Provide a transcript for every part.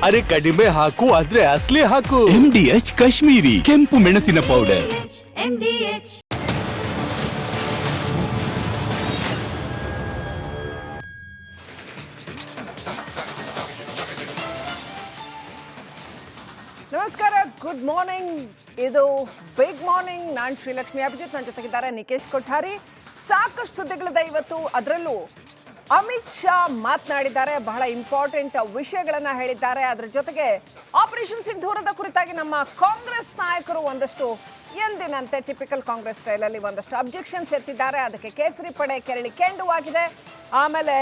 ಅರೆ ಕಡಿಮೆ ಹಾಕು ಆದ್ರೆ ಅಸಲಿ ಹಾಕು. MDH ಕಾಶ್ಮೀರಿ ಕೆಂಪು ಮೆಣಸಿನ ಪೌಡರ್. MDH ನಮಸ್ಕಾರ, ಗುಡ್ ಮಾರ್ನಿಂಗ್. ಇದು ಬಿಗ್ ಮಾರ್ನಿಂಗ್. ನಾನು ಶ್ರೀಲಕ್ಷ್ಮಿ ಅಭಿಜಿತ್, ನನ್ನ ಜೊತೆಗಿದ್ದಾರೆ ನಿಕೇಶ್ ಕೊಠಾರಿ. ಸಾಕಷ್ಟು ಸುದ್ದಿಗಳಿದೆ ಇವತ್ತು. ಅದರಲ್ಲೂ ಅಮಿತ್ ಶಾ ಮಾತನಾಡಿದ್ದಾರೆ, ಬಹಳ ಇಂಪಾರ್ಟೆಂಟ್ ವಿಷಯಗಳನ್ನ ಹೇಳಿದ್ದಾರೆ. ಅದರ ಜೊತೆಗೆ ಆಪರೇಷನ್ ಸಿಂಧೂರದ ಕುರಿತಾಗಿ ನಮ್ಮ ಕಾಂಗ್ರೆಸ್ ನಾಯಕರು ಒಂದಷ್ಟು ಎಂದಿನಂತೆ ಟಿಪಿಕಲ್ ಕಾಂಗ್ರೆಸ್ ಸ್ಟೈಲಲ್ಲಿ ಒಂದಷ್ಟು ಅಬ್ಜೆಕ್ಷನ್ಸ್ ಎತ್ತಿದ್ದಾರೆ. ಅದಕ್ಕೆ ಕೇಸರಿ ಪಡೆ ಕೆರಳಿ ಕೆಂಡುವಾಗಿದೆ. ಆಮೇಲೆ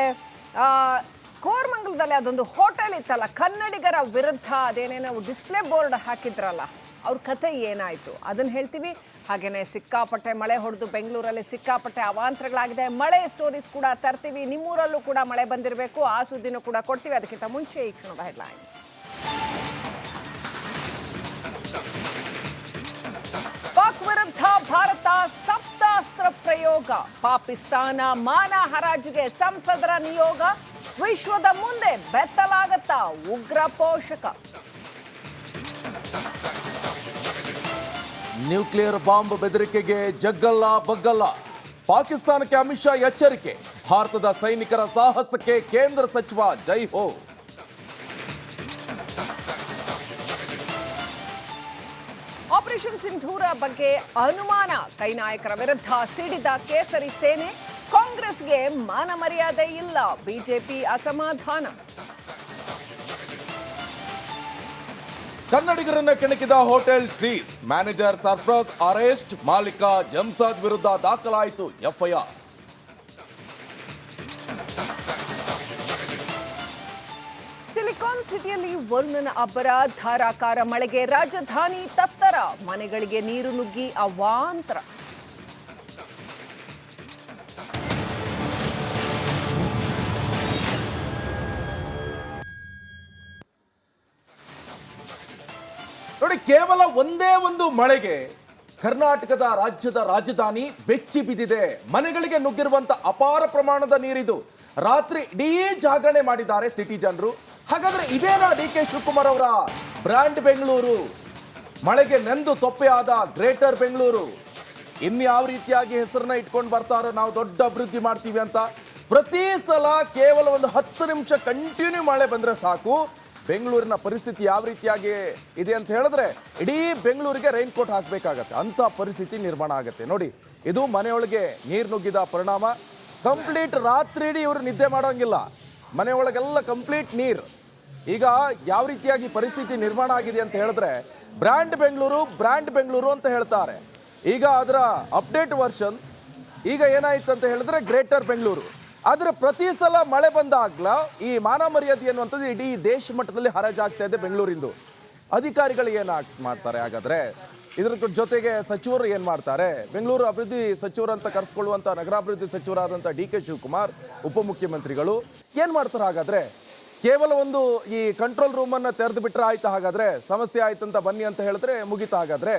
ಕೋರಮಂಗಲದಲ್ಲಿ ಅದೊಂದು ಹೋಟೆಲ್ ಇತ್ತಲ್ಲ, ಕನ್ನಡಿಗರ ವಿರುದ್ಧ ಅದೇನೇನೋ ಡಿಸ್ಪ್ಲೇ ಬೋರ್ಡ್ ಹಾಕಿದ್ರಲ್ಲ, ಅವ್ರ ಕತೆ ಏನಾಯಿತು ಅದನ್ನು ಹೇಳ್ತೀವಿ. ಹಾಗೆಯೇ ಸಿಕ್ಕಾಪಟ್ಟೆ ಮಳೆ ಹೊಡೆದು ಬೆಂಗಳೂರಲ್ಲಿ ಸಿಕ್ಕಾಪಟ್ಟೆ ಅವಾಂತರಗಳಾಗಿದೆ. ಮಳೆ ಸ್ಟೋರೀಸ್ ಕೂಡ ತರ್ತೀವಿ. ನಿಮ್ಮೂರಲ್ಲೂ ಕೂಡ ಮಳೆ ಬಂದಿರಬೇಕು, ಆ ಸುದ್ದಿನೂ ಕೂಡ ಕೊಡ್ತೀವಿ. ಅದಕ್ಕಿಂತ ಮುಂಚೆ ಈ ಕ್ಷಣದ ಹೆಡ್ಲೈನ್ಸ್. ಪಾಕ್ ವಿರುದ್ಧ ಭಾರತ ಸಪ್ತಾಸ್ತ್ರ ಪ್ರಯೋಗ. ಪಾಕಿಸ್ತಾನ ಮಾನ ಹರಾಜಿಗೆ ಸಂಸದರ ನಿಯೋಗ. ವಿಶ್ವದ ಮುಂದೆ ಬೆತ್ತಲಾಗತ್ತಾ ಉಗ್ರ ಪೋಷಕ. ನ್ಯೂಕ್ಲಿಯರ್ ಬಾಂಬ್ ಬೆದರಿಕೆಗೆ ಜಗ್ಗಲ್ಲ ಬಗ್ಗಲ್ಲ. ಪಾಕಿಸ್ತಾನಕ್ಕೆ ಅಮಿತ್ ಶಾ ಎಚ್ಚರಿಕೆ. ಭಾರತದ ಸೈನಿಕರ ಸಾಹಸಕ್ಕೆ ಕೇಂದ್ರ ಸಚಿವ ಜೈ ಹೋ. ಆಪರೇಷನ್ ಸಿಂಧೂರ ಬಗ್ಗೆ ಅನುಮಾನ. ಕೈ ನಾಯಕರ ವಿರುದ್ಧ ಸಿಡಿದ ಕೇಸರಿ ಸೇನೆ. ಕಾಂಗ್ರೆಸ್ಗೆ ಮಾನ ಮರ್ಯಾದೆ ಇಲ್ಲ, ಬಿಜೆಪಿ ಅಸಮಾಧಾನ. ಕನ್ನಡಿಗರನ್ನ ಕೆಣಕಿದ hotel seize. Manager Sarfaraz arrest. ಮಾಲೀಕ ಜಂಸಾದ್ ವಿರುದ್ಧ ದಾಖಲಾಯಿತು ಎಫ್ಐಆರ್. ಸಿಲಿಕಾನ್ ಸಿಟಿಯಲ್ಲಿ ವರುಣನ ಅಬ್ಬರ. ಧಾರಾಕಾರ ಮಳೆಗೆ ರಾಜಧಾನಿ ತತ್ತರ. ಮನೆಗಳಿಗೆ ನೀರು ನುಗ್ಗಿ ಅವಾಂತರ. ನೋಡಿ, ಕೇವಲ ಒಂದೇ ಒಂದು ಮಳೆಗೆ ಕರ್ನಾಟಕದ ರಾಜ್ಯದ ರಾಜಧಾನಿ ಬೆಚ್ಚಿ ಬಿದ್ದಿದೆ. ಮನೆಗಳಿಗೆ ನುಗ್ಗಿರುವಂತ ಅಪಾರ ಪ್ರಮಾಣದ ನೀರಿದು. ರಾತ್ರಿ ಇಡೀ ಜಾಗರಣೆ ಮಾಡಿದ್ದಾರೆ ಸಿಟಿ ಜನರು. ಹಾಗಾದ್ರೆ ಇದೇನಾ DK ಶಿವಕುಮಾರ್ ಅವರ ಬ್ರ್ಯಾಂಡ್ ಬೆಂಗಳೂರು? ಮಳೆಗೆ ನೆಂದು ತೊಪ್ಪೆಯಾದ ಗ್ರೇಟರ್ ಬೆಂಗಳೂರು ಇನ್ಯಾವ ರೀತಿಯಾಗಿ ಹೆಸರನ್ನ ಇಟ್ಕೊಂಡು ಬರ್ತಾರೋ, ನಾವು ದೊಡ್ಡ ಅಭಿವೃದ್ಧಿ ಮಾಡ್ತೀವಿ ಅಂತ. ಪ್ರತಿ ಸಲ ಕೇವಲ ಒಂದು 10 ನಿಮಿಷ ಕಂಟಿನ್ಯೂ ಮಳೆ ಬಂದ್ರೆ ಸಾಕು, ಬೆಂಗಳೂರಿನ ಪರಿಸ್ಥಿತಿ ಯಾವ ರೀತಿಯಾಗಿ ಇದೆ ಅಂತ ಹೇಳಿದ್ರೆ ಇಡೀ ಬೆಂಗಳೂರಿಗೆ ರೈನ್ ಕೋಟ್ ಹಾಕಬೇಕಾಗತ್ತೆ, ಅಂತ ಪರಿಸ್ಥಿತಿ ನಿರ್ಮಾಣ ಆಗುತ್ತೆ. ನೋಡಿ, ಇದು ಮನೆಯೊಳಗೆ ನೀರು ನುಗ್ಗಿದ ಪರಿಣಾಮ. ಕಂಪ್ಲೀಟ್ ರಾತ್ರಿ ಇಡೀ ಇವರು ನಿದ್ದೆ ಮಾಡೋಂಗಿಲ್ಲ, ಮನೆಯೊಳಗೆಲ್ಲ ಕಂಪ್ಲೀಟ್ ನೀರು. ಈಗ ಯಾವ ರೀತಿಯಾಗಿ ಪರಿಸ್ಥಿತಿ ನಿರ್ಮಾಣ ಆಗಿದೆ ಅಂತ ಹೇಳಿದ್ರೆ ಬ್ರ್ಯಾಂಡ್ ಬೆಂಗಳೂರು ಅಂತ ಹೇಳ್ತಾರೆ. ಈಗ ಅದರ ಅಪ್ಡೇಟ್ ವರ್ಷನ್ ಈಗ ಏನಾಯ್ತು ಅಂತ ಹೇಳಿದ್ರೆ ಗ್ರೇಟರ್ ಬೆಂಗಳೂರು. ಆದರೆ ಪ್ರತಿ ಸಲ ಮಳೆ ಬಂದಾಗ್ಲ ಈ ಮಾನ ಮರ್ಯಾದೆ ಅನ್ನುವಂಥದ್ದು ಇಡೀ ದೇಶ ಮಟ್ಟದಲ್ಲಿ ಹರಾಜಾಗ್ತಾ ಇದೆ ಬೆಂಗಳೂರಿಂದು. ಅಧಿಕಾರಿಗಳು ಏನು ಮಾಡ್ತಾರೆ ಹಾಗಾದ್ರೆ? ಇದ್ರ ಜೊತೆಗೆ ಸಚಿವರು ಏನು ಮಾಡ್ತಾರೆ? ಬೆಂಗಳೂರು ಅಭಿವೃದ್ಧಿ ಸಚಿವರು ಅಂತ ಕರೆಸ್ಕೊಳ್ಳುವಂಥ ನಗರಾಭಿವೃದ್ಧಿ ಸಚಿವರಾದಂಥ DK ಶಿವಕುಮಾರ್, ಉಪಮುಖ್ಯಮಂತ್ರಿಗಳು ಏನು ಮಾಡ್ತಾರೆ ಹಾಗಾದ್ರೆ? ಕೇವಲ ಒಂದು ಈ ಕಂಟ್ರೋಲ್ ರೂಮನ್ನು ತೆರೆದು ಬಿಟ್ರೆ ಆಯ್ತು, ಹಾಗಾದ್ರೆ ಸಮಸ್ಯೆ ಆಯ್ತಂತ ಬನ್ನಿ ಅಂತ ಹೇಳಿದ್ರೆ ಮುಗಿತಾ? ಹಾಗಾದ್ರೆ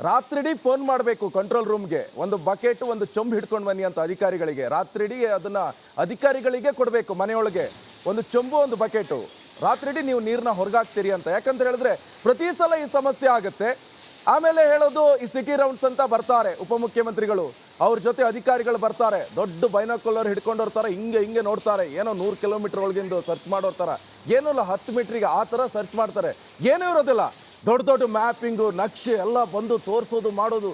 ರಾತ್ರಿಡೀ ಫೋನ್ ಮಾಡಬೇಕು ಕಂಟ್ರೋಲ್ ರೂಮ್ಗೆ, ಒಂದು ಬಕೆಟ್ ಒಂದು ಚೊಂಬು ಹಿಡ್ಕೊಂಡು ಬನ್ನಿ ಅಂತ ಅಧಿಕಾರಿಗಳಿಗೆ. ರಾತ್ರಿಡೀ ಅದನ್ನ ಅಧಿಕಾರಿಗಳಿಗೆ ಕೊಡಬೇಕು, ಮನೆಯೊಳಗೆ ಒಂದು ಚೊಂಬು ಒಂದು ಬಕೆಟು. ರಾತ್ರಿಡೀ ನೀವು ನೀರನ್ನ ಹೊರಗಾಕ್ತೀರಿ ಅಂತ. ಯಾಕಂತ ಹೇಳಿದ್ರೆ ಪ್ರತಿ ಸಲ ಈ ಸಮಸ್ಯೆ ಆಗುತ್ತೆ. ಆಮೇಲೆ ಹೇಳೋದು ಈ ಸಿಟಿ ರೌಂಡ್ಸ್ ಅಂತ ಬರ್ತಾರೆ ಉಪಮುಖ್ಯಮಂತ್ರಿಗಳು, ಅವ್ರ ಜೊತೆ ಅಧಿಕಾರಿಗಳು ಬರ್ತಾರೆ, ದೊಡ್ಡ ಬೈನಾಕ್ಯುಲರ್ ಹಿಡ್ಕೊಂಡು ಬರ್ತಾರೆ, ಹಿಂಗೆ ನೋಡ್ತಾರೆ, ಏನೋ 100 ಕಿಲೋಮೀಟರ್ ಒಳಗಿಂದು ಸರ್ಚ್ ಮಾಡೋರ್ತಾರ, ಏನೂ ಇಲ್ಲ 10 ಮೀಟ್ರಿಗೆ ಆ ಥರ ಸರ್ಚ್ ಮಾಡ್ತಾರೆ. ಏನೂ ಇರೋದಿಲ್ಲ, ದೊಡ್ಡ ಮ್ಯಾಪಿಂಗು ನಕ್ಷೆ ಎಲ್ಲ ಬಂದು ತೋರಿಸೋದು ಮಾಡೋದು.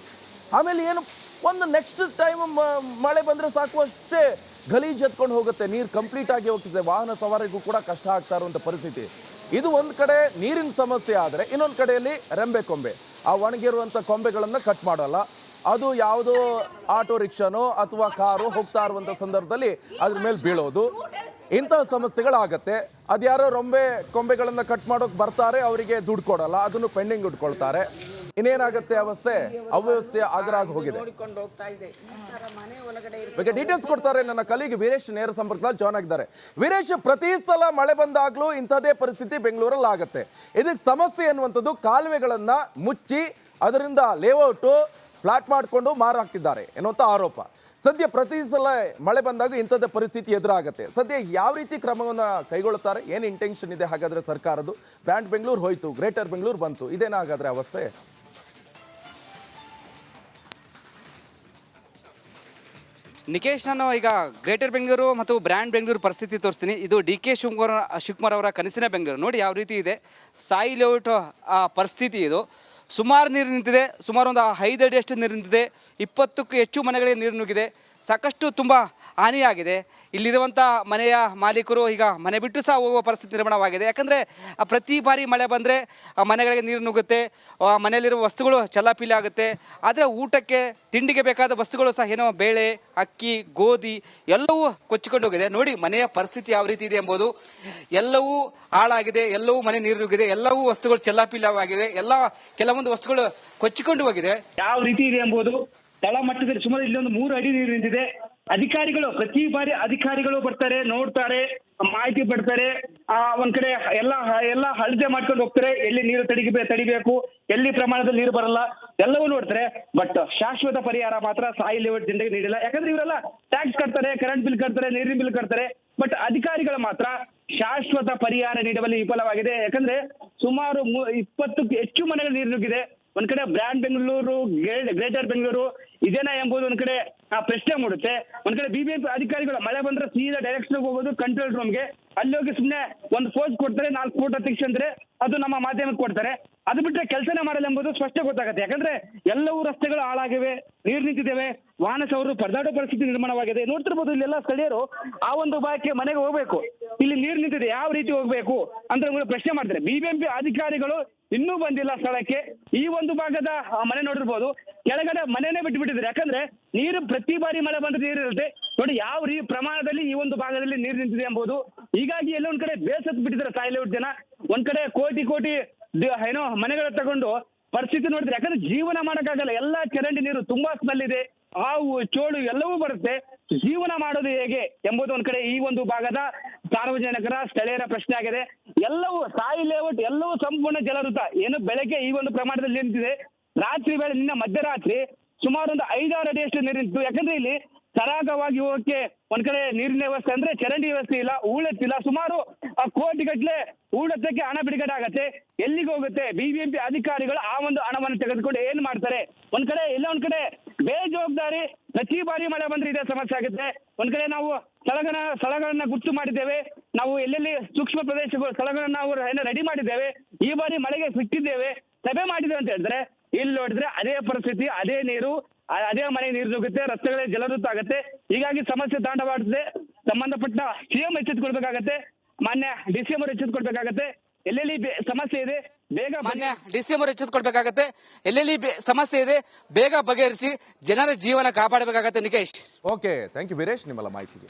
ಆಮೇಲೆ ಏನು ಒಂದು ನೆಕ್ಸ್ಟ್ ಟೈಮ್ ಮಳೆ ಬಂದರೆ ಸಾಕು ಅಷ್ಟೇ ಗಲೀಜು ಎತ್ಕೊಂಡು ಹೋಗುತ್ತೆ, ನೀರು ಕಂಪ್ಲೀಟ್ ಆಗಿ ಹೋಗ್ತಿದೆ, ವಾಹನ ಸವಾರಿಗೂ ಕೂಡ ಕಷ್ಟ ಆಗ್ತಾ ಇರುವಂಥ ಪರಿಸ್ಥಿತಿ. ಇದು ಒಂದು ಕಡೆ ನೀರಿನ ಸಮಸ್ಯೆ ಆದರೆ, ಇನ್ನೊಂದು ಕಡೆಯಲ್ಲಿ ರೆಂಬೆ ಕೊಂಬೆ, ಆ ಒಣಗಿರುವಂಥ ಕೊಂಬೆಗಳನ್ನು ಕಟ್ ಮಾಡೋಲ್ಲ. ಅದು ಯಾವುದೋ ಆಟೋ ರಿಕ್ಷಾನೋ ಅಥವಾ ಕಾರು ಹೋಗ್ತಾ ಇರುವಂಥ ಸಂದರ್ಭದಲ್ಲಿ ಅದ್ರ ಮೇಲೆ ಬೀಳೋದು, ಇಂತಹ ಸಮಸ್ಯೆಗಳಾಗತ್ತೆ. ಅದ್ಯಾರೋ ರೊಂಬೆ ಕೊಂಬೆಗಳನ್ನು ಕಟ್ ಮಾಡೋಕೆ ಬರ್ತಾರೆ, ಅವರಿಗೆ ದುಡ್ಡು ಕೊಡಲ್ಲ, ಅದನ್ನು ಪೆಂಡಿಂಗ್ ಇಟ್ಕೊಳ್ತಾರೆ. ಇನ್ನೇನಾಗುತ್ತೆ ಅವ್ಯವಸ್ಥೆ ಆಗರಾಗಿ ಹೋಗಿದೆ. ಬಗ್ಗೆ ಡೀಟೇಲ್ಸ್ ಕೊಡ್ತಾರೆ ನನ್ನ ಕಲೀಗ್ ವೀರೇಶ್, ನೇರ ಸಂಪರ್ಕದಲ್ಲಿ ಜಾಯ್ನ್ ಆಗಿದ್ದಾರೆ. ವೀರೇಶ್, ಪ್ರತಿ ಸಲ ಮಳೆ ಬಂದಾಗ್ಲೂ ಇಂಥದೇ ಪರಿಸ್ಥಿತಿ ಬೆಂಗಳೂರಲ್ಲಿ ಆಗುತ್ತೆ. ಇದಕ್ಕೆ ಸಮಸ್ಯೆ ಅನ್ನುವಂಥದ್ದು ಕಾಲುವೆಗಳನ್ನ ಮುಚ್ಚಿ ಅದರಿಂದ ಲೇಔಟು ಫ್ಲಾಟ್ ಮಾಡಿಕೊಂಡು ಮಾರು ಹಾಕ್ತಿದ್ದಾರೆ ಎನ್ನುವಂಥ ಆರೋಪ. ಸದ್ಯ ಪ್ರತಿ ಸಲ ಮಳೆ ಬಂದಾಗ ಇಂಥದ್ದೇ ಪರಿಸ್ಥಿತಿ ಎದುರಾಗುತ್ತೆ. ಸದ್ಯ ಯಾವ ರೀತಿ ಕ್ರಮವನ್ನು ಕೈಗೊಳ್ಳುತ್ತಾರೆ, ಏನು ಇಂಟೆನ್ಷನ್ ಇದೆ ಹಾಗಾದ್ರೆ ಸರ್ಕಾರದ್ದು? ಬ್ರ್ಯಾಂಡ್ ಬೆಂಗಳೂರು ಹೋಯ್ತು, ಗ್ರೇಟರ್ ಬೆಂಗಳೂರು ಬಂತು, ಇದೇನಾ ಹಾಗಾದ್ರೆ ಅವಸ್ಥೆ? ನಿಕೇಶ್, ನಾನು ಈಗ ಗ್ರೇಟರ್ ಬೆಂಗಳೂರು ಮತ್ತು ಬ್ರ್ಯಾಂಡ್ ಬೆಂಗಳೂರು ಪರಿಸ್ಥಿತಿ ತೋರಿಸ್ತೀನಿ. ಇದು ಡಿ ಕೆ ಶಿವಕುಮಾರ್ ಅವರ ಕನಸಿನ ಬೆಂಗಳೂರು. ನೋಡಿ ಯಾವ ರೀತಿ ಇದೆ ಸಾಯಿ ಲೇಔಟ್ ಪರಿಸ್ಥಿತಿ. ಇದು ಸುಮಾರು ನೀರು ನಿಂತಿದೆ, ಸುಮಾರು ಒಂದು 5 ಅಡಿಯಷ್ಟು ನೀರು ನಿಂತಿದೆ. 20ಕ್ಕೂ ಹೆಚ್ಚು ಮನೆಗಳಿಗೆ ನೀರು ನುಗ್ಗಿದೆ. ಸಾಕಷ್ಟು ತುಂಬ ಹಾನಿಯಾಗಿದೆ. ಇಲ್ಲಿರುವಂಥ ಮನೆಯ ಮಾಲೀಕರು ಈಗ ಮನೆ ಬಿಟ್ಟು ಸಹ ಹೋಗುವ ಪರಿಸ್ಥಿತಿ ನಿರ್ಮಾಣವಾಗಿದೆ. ಯಾಕಂದರೆ ಪ್ರತಿ ಬಾರಿ ಮಳೆ ಬಂದರೆ ಮನೆಗಳಿಗೆ ನೀರು ನುಗ್ಗುತ್ತೆ, ಮನೆಯಲ್ಲಿರುವ ವಸ್ತುಗಳು ಚೆಲ್ಲಾಪಿಲ್ಲಿ ಆಗುತ್ತೆ. ಆದರೆ ಊಟಕ್ಕೆ ತಿಂಡಿಗೆ ಬೇಕಾದ ವಸ್ತುಗಳು ಸಹ ಏನೋ ಬೇಳೆ, ಅಕ್ಕಿ, ಗೋಧಿ ಎಲ್ಲವೂ ಕೊಚ್ಚಿಕೊಂಡು ಹೋಗಿದೆ. ನೋಡಿ ಮನೆಯ ಪರಿಸ್ಥಿತಿ ಯಾವ ರೀತಿ ಇದೆ ಎಂಬುದು. ಎಲ್ಲವೂ ಹಾಳಾಗಿದೆ, ಎಲ್ಲವೂ ಮನೆ ನೀರು ನುಗ್ಗಿದೆ, ಎಲ್ಲವೂ ವಸ್ತುಗಳು ಚೆಲ್ಲಾಪಿಲ್ಲವಾಗಿವೆ, ಕೆಲವೊಂದು ವಸ್ತುಗಳು ಕೊಚ್ಚಿಕೊಂಡು ಹೋಗಿದೆ. ಯಾವ ರೀತಿ ಇದೆ ಎಂಬುದು ತಳಮಟ್ಟದಲ್ಲಿ ಸುಮಾರು ಇಲ್ಲೊಂದು 3 ಅಡಿ ನೀರು ನಿಂತಿದೆ. ಅಧಿಕಾರಿಗಳು ಪ್ರತಿ ಬಾರಿ ಅಧಿಕಾರಿಗಳು ಬರ್ತಾರೆ, ನೋಡ್ತಾರೆ, ಮಾಹಿತಿ ಪಡ್ತಾರೆ. ಒಂದ್ ಕಡೆ ಎಲ್ಲ ಅಳತೆ ಮಾಡ್ಕೊಂಡು ಹೋಗ್ತಾರೆ. ಎಲ್ಲಿ ನೀರು ತಡಿಬೇಕು, ಎಲ್ಲಿ ಪ್ರಮಾಣದಲ್ಲಿ ನೀರು ಬರಲ್ಲ, ಎಲ್ಲವೂ ನೋಡ್ತಾರೆ. ಬಟ್ ಶಾಶ್ವತ ಪರಿಹಾರ ಮಾತ್ರ ಸಾಯಿ ಲೇಔಟ್ ಜನರಿಗೆ ನೀಡಿಲ್ಲ. ಯಾಕಂದ್ರೆ ಇವರೆಲ್ಲ ಟ್ಯಾಕ್ಸ್ ಕಟ್ತಾರೆ, ಕರೆಂಟ್ ಬಿಲ್ ಕಟ್ತಾರೆ, ನೀರಿನ ಬಿಲ್ ಕಟ್ತಾರೆ. ಬಟ್ ಅಧಿಕಾರಿಗಳು ಮಾತ್ರ ಶಾಶ್ವತ ಪರಿಹಾರ ನೀಡುವಲ್ಲಿ ವಿಫಲವಾಗಿದೆ. ಯಾಕಂದ್ರೆ ಸುಮಾರು 20ಕ್ಕೂ ಹೆಚ್ಚು ಮನೆಗಳು ನೀರು ನುಗ್ಗಿದೆ. ಒಂದ್ ಕಡೆ ಬ್ರ್ಯಾಂಡ್ ಬೆಂಗಳೂರು, ಗ್ರೇಟರ್ ಬೆಂಗಳೂರು ಇದೇನಾ ಎಂಬುದು ಒಂದ್ ಕಡೆ ಪ್ರಶ್ನೆ ಮೂಡುತ್ತೆ. ಒಂದ್ ಕಡೆ ಬಿಬಿಎಂಪಿ ಅಧಿಕಾರಿಗಳು ಮಳೆ ಬಂದ್ರೆ ಸೀದಾ ಡೈರೆಕ್ಷನ್ ಹೋಗೋದು ಕಂಟ್ರೋಲ್ ರೂಮ್ಗೆ. ಅಲ್ಲಿ ಹೋಗಿ ಸುಮ್ಮನೆ ಒಂದು ಪೋಸ್ಟ್ ಕೊಡ್ತಾರೆ, 4 ಫೋಟೋ ತೆಗ್ಸಂದ್ರೆ ಅದು ನಮ್ಮ ಮಾಧ್ಯಮಕ್ಕೆ ಕೊಡ್ತಾರೆ. ಅದು ಬಿಟ್ಟರೆ ಕೆಲಸನೇ ಮಾಡಲ್ಲ ಎಂಬುದು ಸ್ಪಷ್ಟ ಗೊತ್ತಾಗುತ್ತೆ. ಯಾಕಂದ್ರೆ ಎಲ್ಲವೂ ರಸ್ತೆಗಳು ಹಾಳಾಗಿವೆ, ನೀರು ನಿಂತಿದ್ದೇವೆ, ವಾಹನ ಸವಾರರು ಪರದಾಡೋ ಪರಿಸ್ಥಿತಿ ನಿರ್ಮಾಣವಾಗಿದೆ. ನೋಡ್ತಿರ್ಬೋದು ಇಲ್ಲೆಲ್ಲ ಸ್ಥಳೀಯರು ಆ ಒಂದು ಭಾಗಕ್ಕೆ ಮನೆಗೆ ಹೋಗ್ಬೇಕು, ಇಲ್ಲಿ ನೀರು ನಿಂತಿದೆ, ಯಾವ ರೀತಿ ಹೋಗ್ಬೇಕು ಅಂತ ಪ್ರಶ್ನೆ ಮಾಡ್ತಾರೆ. ಬಿಬಿಎಂಪಿ ಅಧಿಕಾರಿಗಳು ಇನ್ನೂ ಬಂದಿಲ್ಲ ಸ್ಥಳಕ್ಕೆ. ಈ ಒಂದು ಭಾಗದ ಮನೆ ನೋಡಿರ್ಬೋದು, ಕೆಳಗಡೆ ಮನೆನೇ ಬಿಟ್ಟಿದ್ದಾರೆ. ಯಾಕಂದ್ರೆ ನೀರು ಪ್ರತಿ ಬಾರಿ ಮಳೆ ಬಂದ್ರೆ ನೀರು ಇರುತ್ತೆ. ನೋಡಿ ಯಾವ ಪ್ರಮಾಣದಲ್ಲಿ ಈ ಒಂದು ಭಾಗದಲ್ಲಿ ನೀರು ನಿಂತಿದೆ ಎಂಬುದು. ಹೀಗಾಗಿ ಎಲ್ಲ ಒಂದ್ ಕಡೆ ಬೇಸತ್ತು ಬಿಟ್ಟಿದ್ದಾರೆ ಸಾಯಿ ಲೇಔಟ್ ಜನ. ಒಂದ್ ಕಡೆ ಕೋಟಿ ಏನೋ ಮನೆಗಳ ತಗೊಂಡು ಪರಿಸ್ಥಿತಿ ನೋಡಿದ್ರೆ, ಯಾಕಂದ್ರೆ ಜೀವನ ಮಾಡಕ್ಕಾಗಲ್ಲ. ಎಲ್ಲ ಚರಂಡಿ ನೀರು ತುಂಬಾ ಸ್ಮೆಲ್ ಇದೆ, ಹಾವು ಚೋಳು ಎಲ್ಲವೂ ಬರುತ್ತೆ. ಜೀವನ ಮಾಡೋದು ಹೇಗೆ ಎಂಬುದು ಒಂದ್ ಕಡೆ ಈ ಒಂದು ಭಾಗದ ಸಾರ್ವಜನಿಕರ ಸ್ಥಳೀಯರ ಪ್ರಶ್ನೆ ಆಗಿದೆ. ಎಲ್ಲವೂ ಸಾಯಿ ಲೇಔಟ್ ಎಲ್ಲವೂ ಸಂಪೂರ್ಣ ಜಲವೃತ. ಏನು ಬೆಳಗ್ಗೆ ಈ ಒಂದು ಪ್ರಮಾಣದಲ್ಲಿ ನಿಂತಿದೆ, ರಾತ್ರಿ ವೇಳೆ ನಿನ್ನ ಮಧ್ಯರಾತ್ರಿ ಸುಮಾರು ಒಂದು 5-6 ಅಡಿಯಷ್ಟು ನೀರು ನಿಂತಿತ್ತು. ಯಾಕಂದ್ರೆ ಇಲ್ಲಿ ಸರಾಗವಾಗಿ ಹೋಗಕ್ಕೆ ಒಂದ್ ಕಡೆ ನೀರಿನ ವ್ಯವಸ್ಥೆ ಅಂದ್ರೆ ಚರಂಡಿ ವ್ಯವಸ್ಥೆ ಇಲ್ಲ, ಹೂಳೆತ್ತಿಲ್ಲ. ಸುಮಾರು ಕೋಟಿಗಟ್ಟಲೆ ಹೂಳೆತ್ತಕ್ಕೆ ಹಣ ಬಿಡುಗಡೆ ಆಗತ್ತೆ. ಎಲ್ಲಿಗೆ ಹೋಗುತ್ತೆ? ಬಿಬಿಎಂಪಿ ಅಧಿಕಾರಿಗಳು ಆ ಒಂದು ಹಣವನ್ನು ತೆಗೆದುಕೊಂಡು ಏನ್ ಮಾಡ್ತಾರೆ? ಒಂದ್ ಕಡೆ ಬೇಜವಾಬ್ದಾರಿ. ಪ್ರತಿ ಬಾರಿ ಮಳೆ ಬಂದ್ರೆ ಇದೇ ಸಮಸ್ಯೆ ಆಗುತ್ತೆ. ಒಂದ್ ಕಡೆ ನಾವು ಸ್ಥಳಗಳನ್ನ ಗುರ್ತು ಮಾಡಿದ್ದೇವೆ, ನಾವು ಎಲ್ಲೆಲ್ಲಿ ಸೂಕ್ಷ್ಮ ಪ್ರದೇಶಗಳು ಸ್ಥಳಗಳನ್ನ ನಾವು ರೆಡಿ ಮಾಡಿದ್ದೇವೆ. ಈ ಬಾರಿ ಮಳೆಗೆ ಬಿಟ್ಟಿದ್ದೇವೆ, ಸಭೆ ಮಾಡಿದ್ದೇವೆ ಅಂತ ಹೇಳಿದ್ರೆ ಇಲ್ಲಿ ನೋಡಿದ್ರೆ ಅದೇ ಪರಿಸ್ಥಿತಿ, ಅದೇ ನೀರು, ಅದೇ ಮನೆ ನೀರು ನುಗ್ಗುತ್ತೆ, ರಸ್ತೆಗಳೇ ಜಲವೃತ ಆಗುತ್ತೆ. ಹೀಗಾಗಿ ಸಮಸ್ಯೆ ತಾಂಡವಾಡುತ್ತೆ. ಸಂಬಂಧಪಟ್ಟ ಸಿಎಂ ಎಚ್ಚೆತ್ತುಕೊಳ್ಬೇಕಾಗತ್ತೆ, ಮಾನ್ಯ ಡಿಸಿಎಂ ಅವರು ಎಚ್ಚೆತ್ತುಕೊಳ್ಬೇಕಾಗತ್ತೆ. ಎಲ್ಲೆಲ್ಲಿ ಸಮಸ್ಯೆ ಇದೆ ಬೇಗ ಮಾನ್ಯ ಡಿಸಿಎಂ ಅವರು ಎಚ್ಚೆತ್ತುಕೊಳ್ಬೇಕಾಗತ್ತೆ. ಎಲ್ಲೆಲ್ಲಿ ಸಮಸ್ಯೆ ಇದೆ ಬೇಗ ಬಗೆಹರಿಸಿ ಜನರ ಜೀವನ ಕಾಪಾಡಬೇಕಾಗತ್ತೆ. Nikesh, okay, thank you Veeresh ನಿಮ್ಮೆಲ್ಲ ಮಾಹಿತಿಗೆ.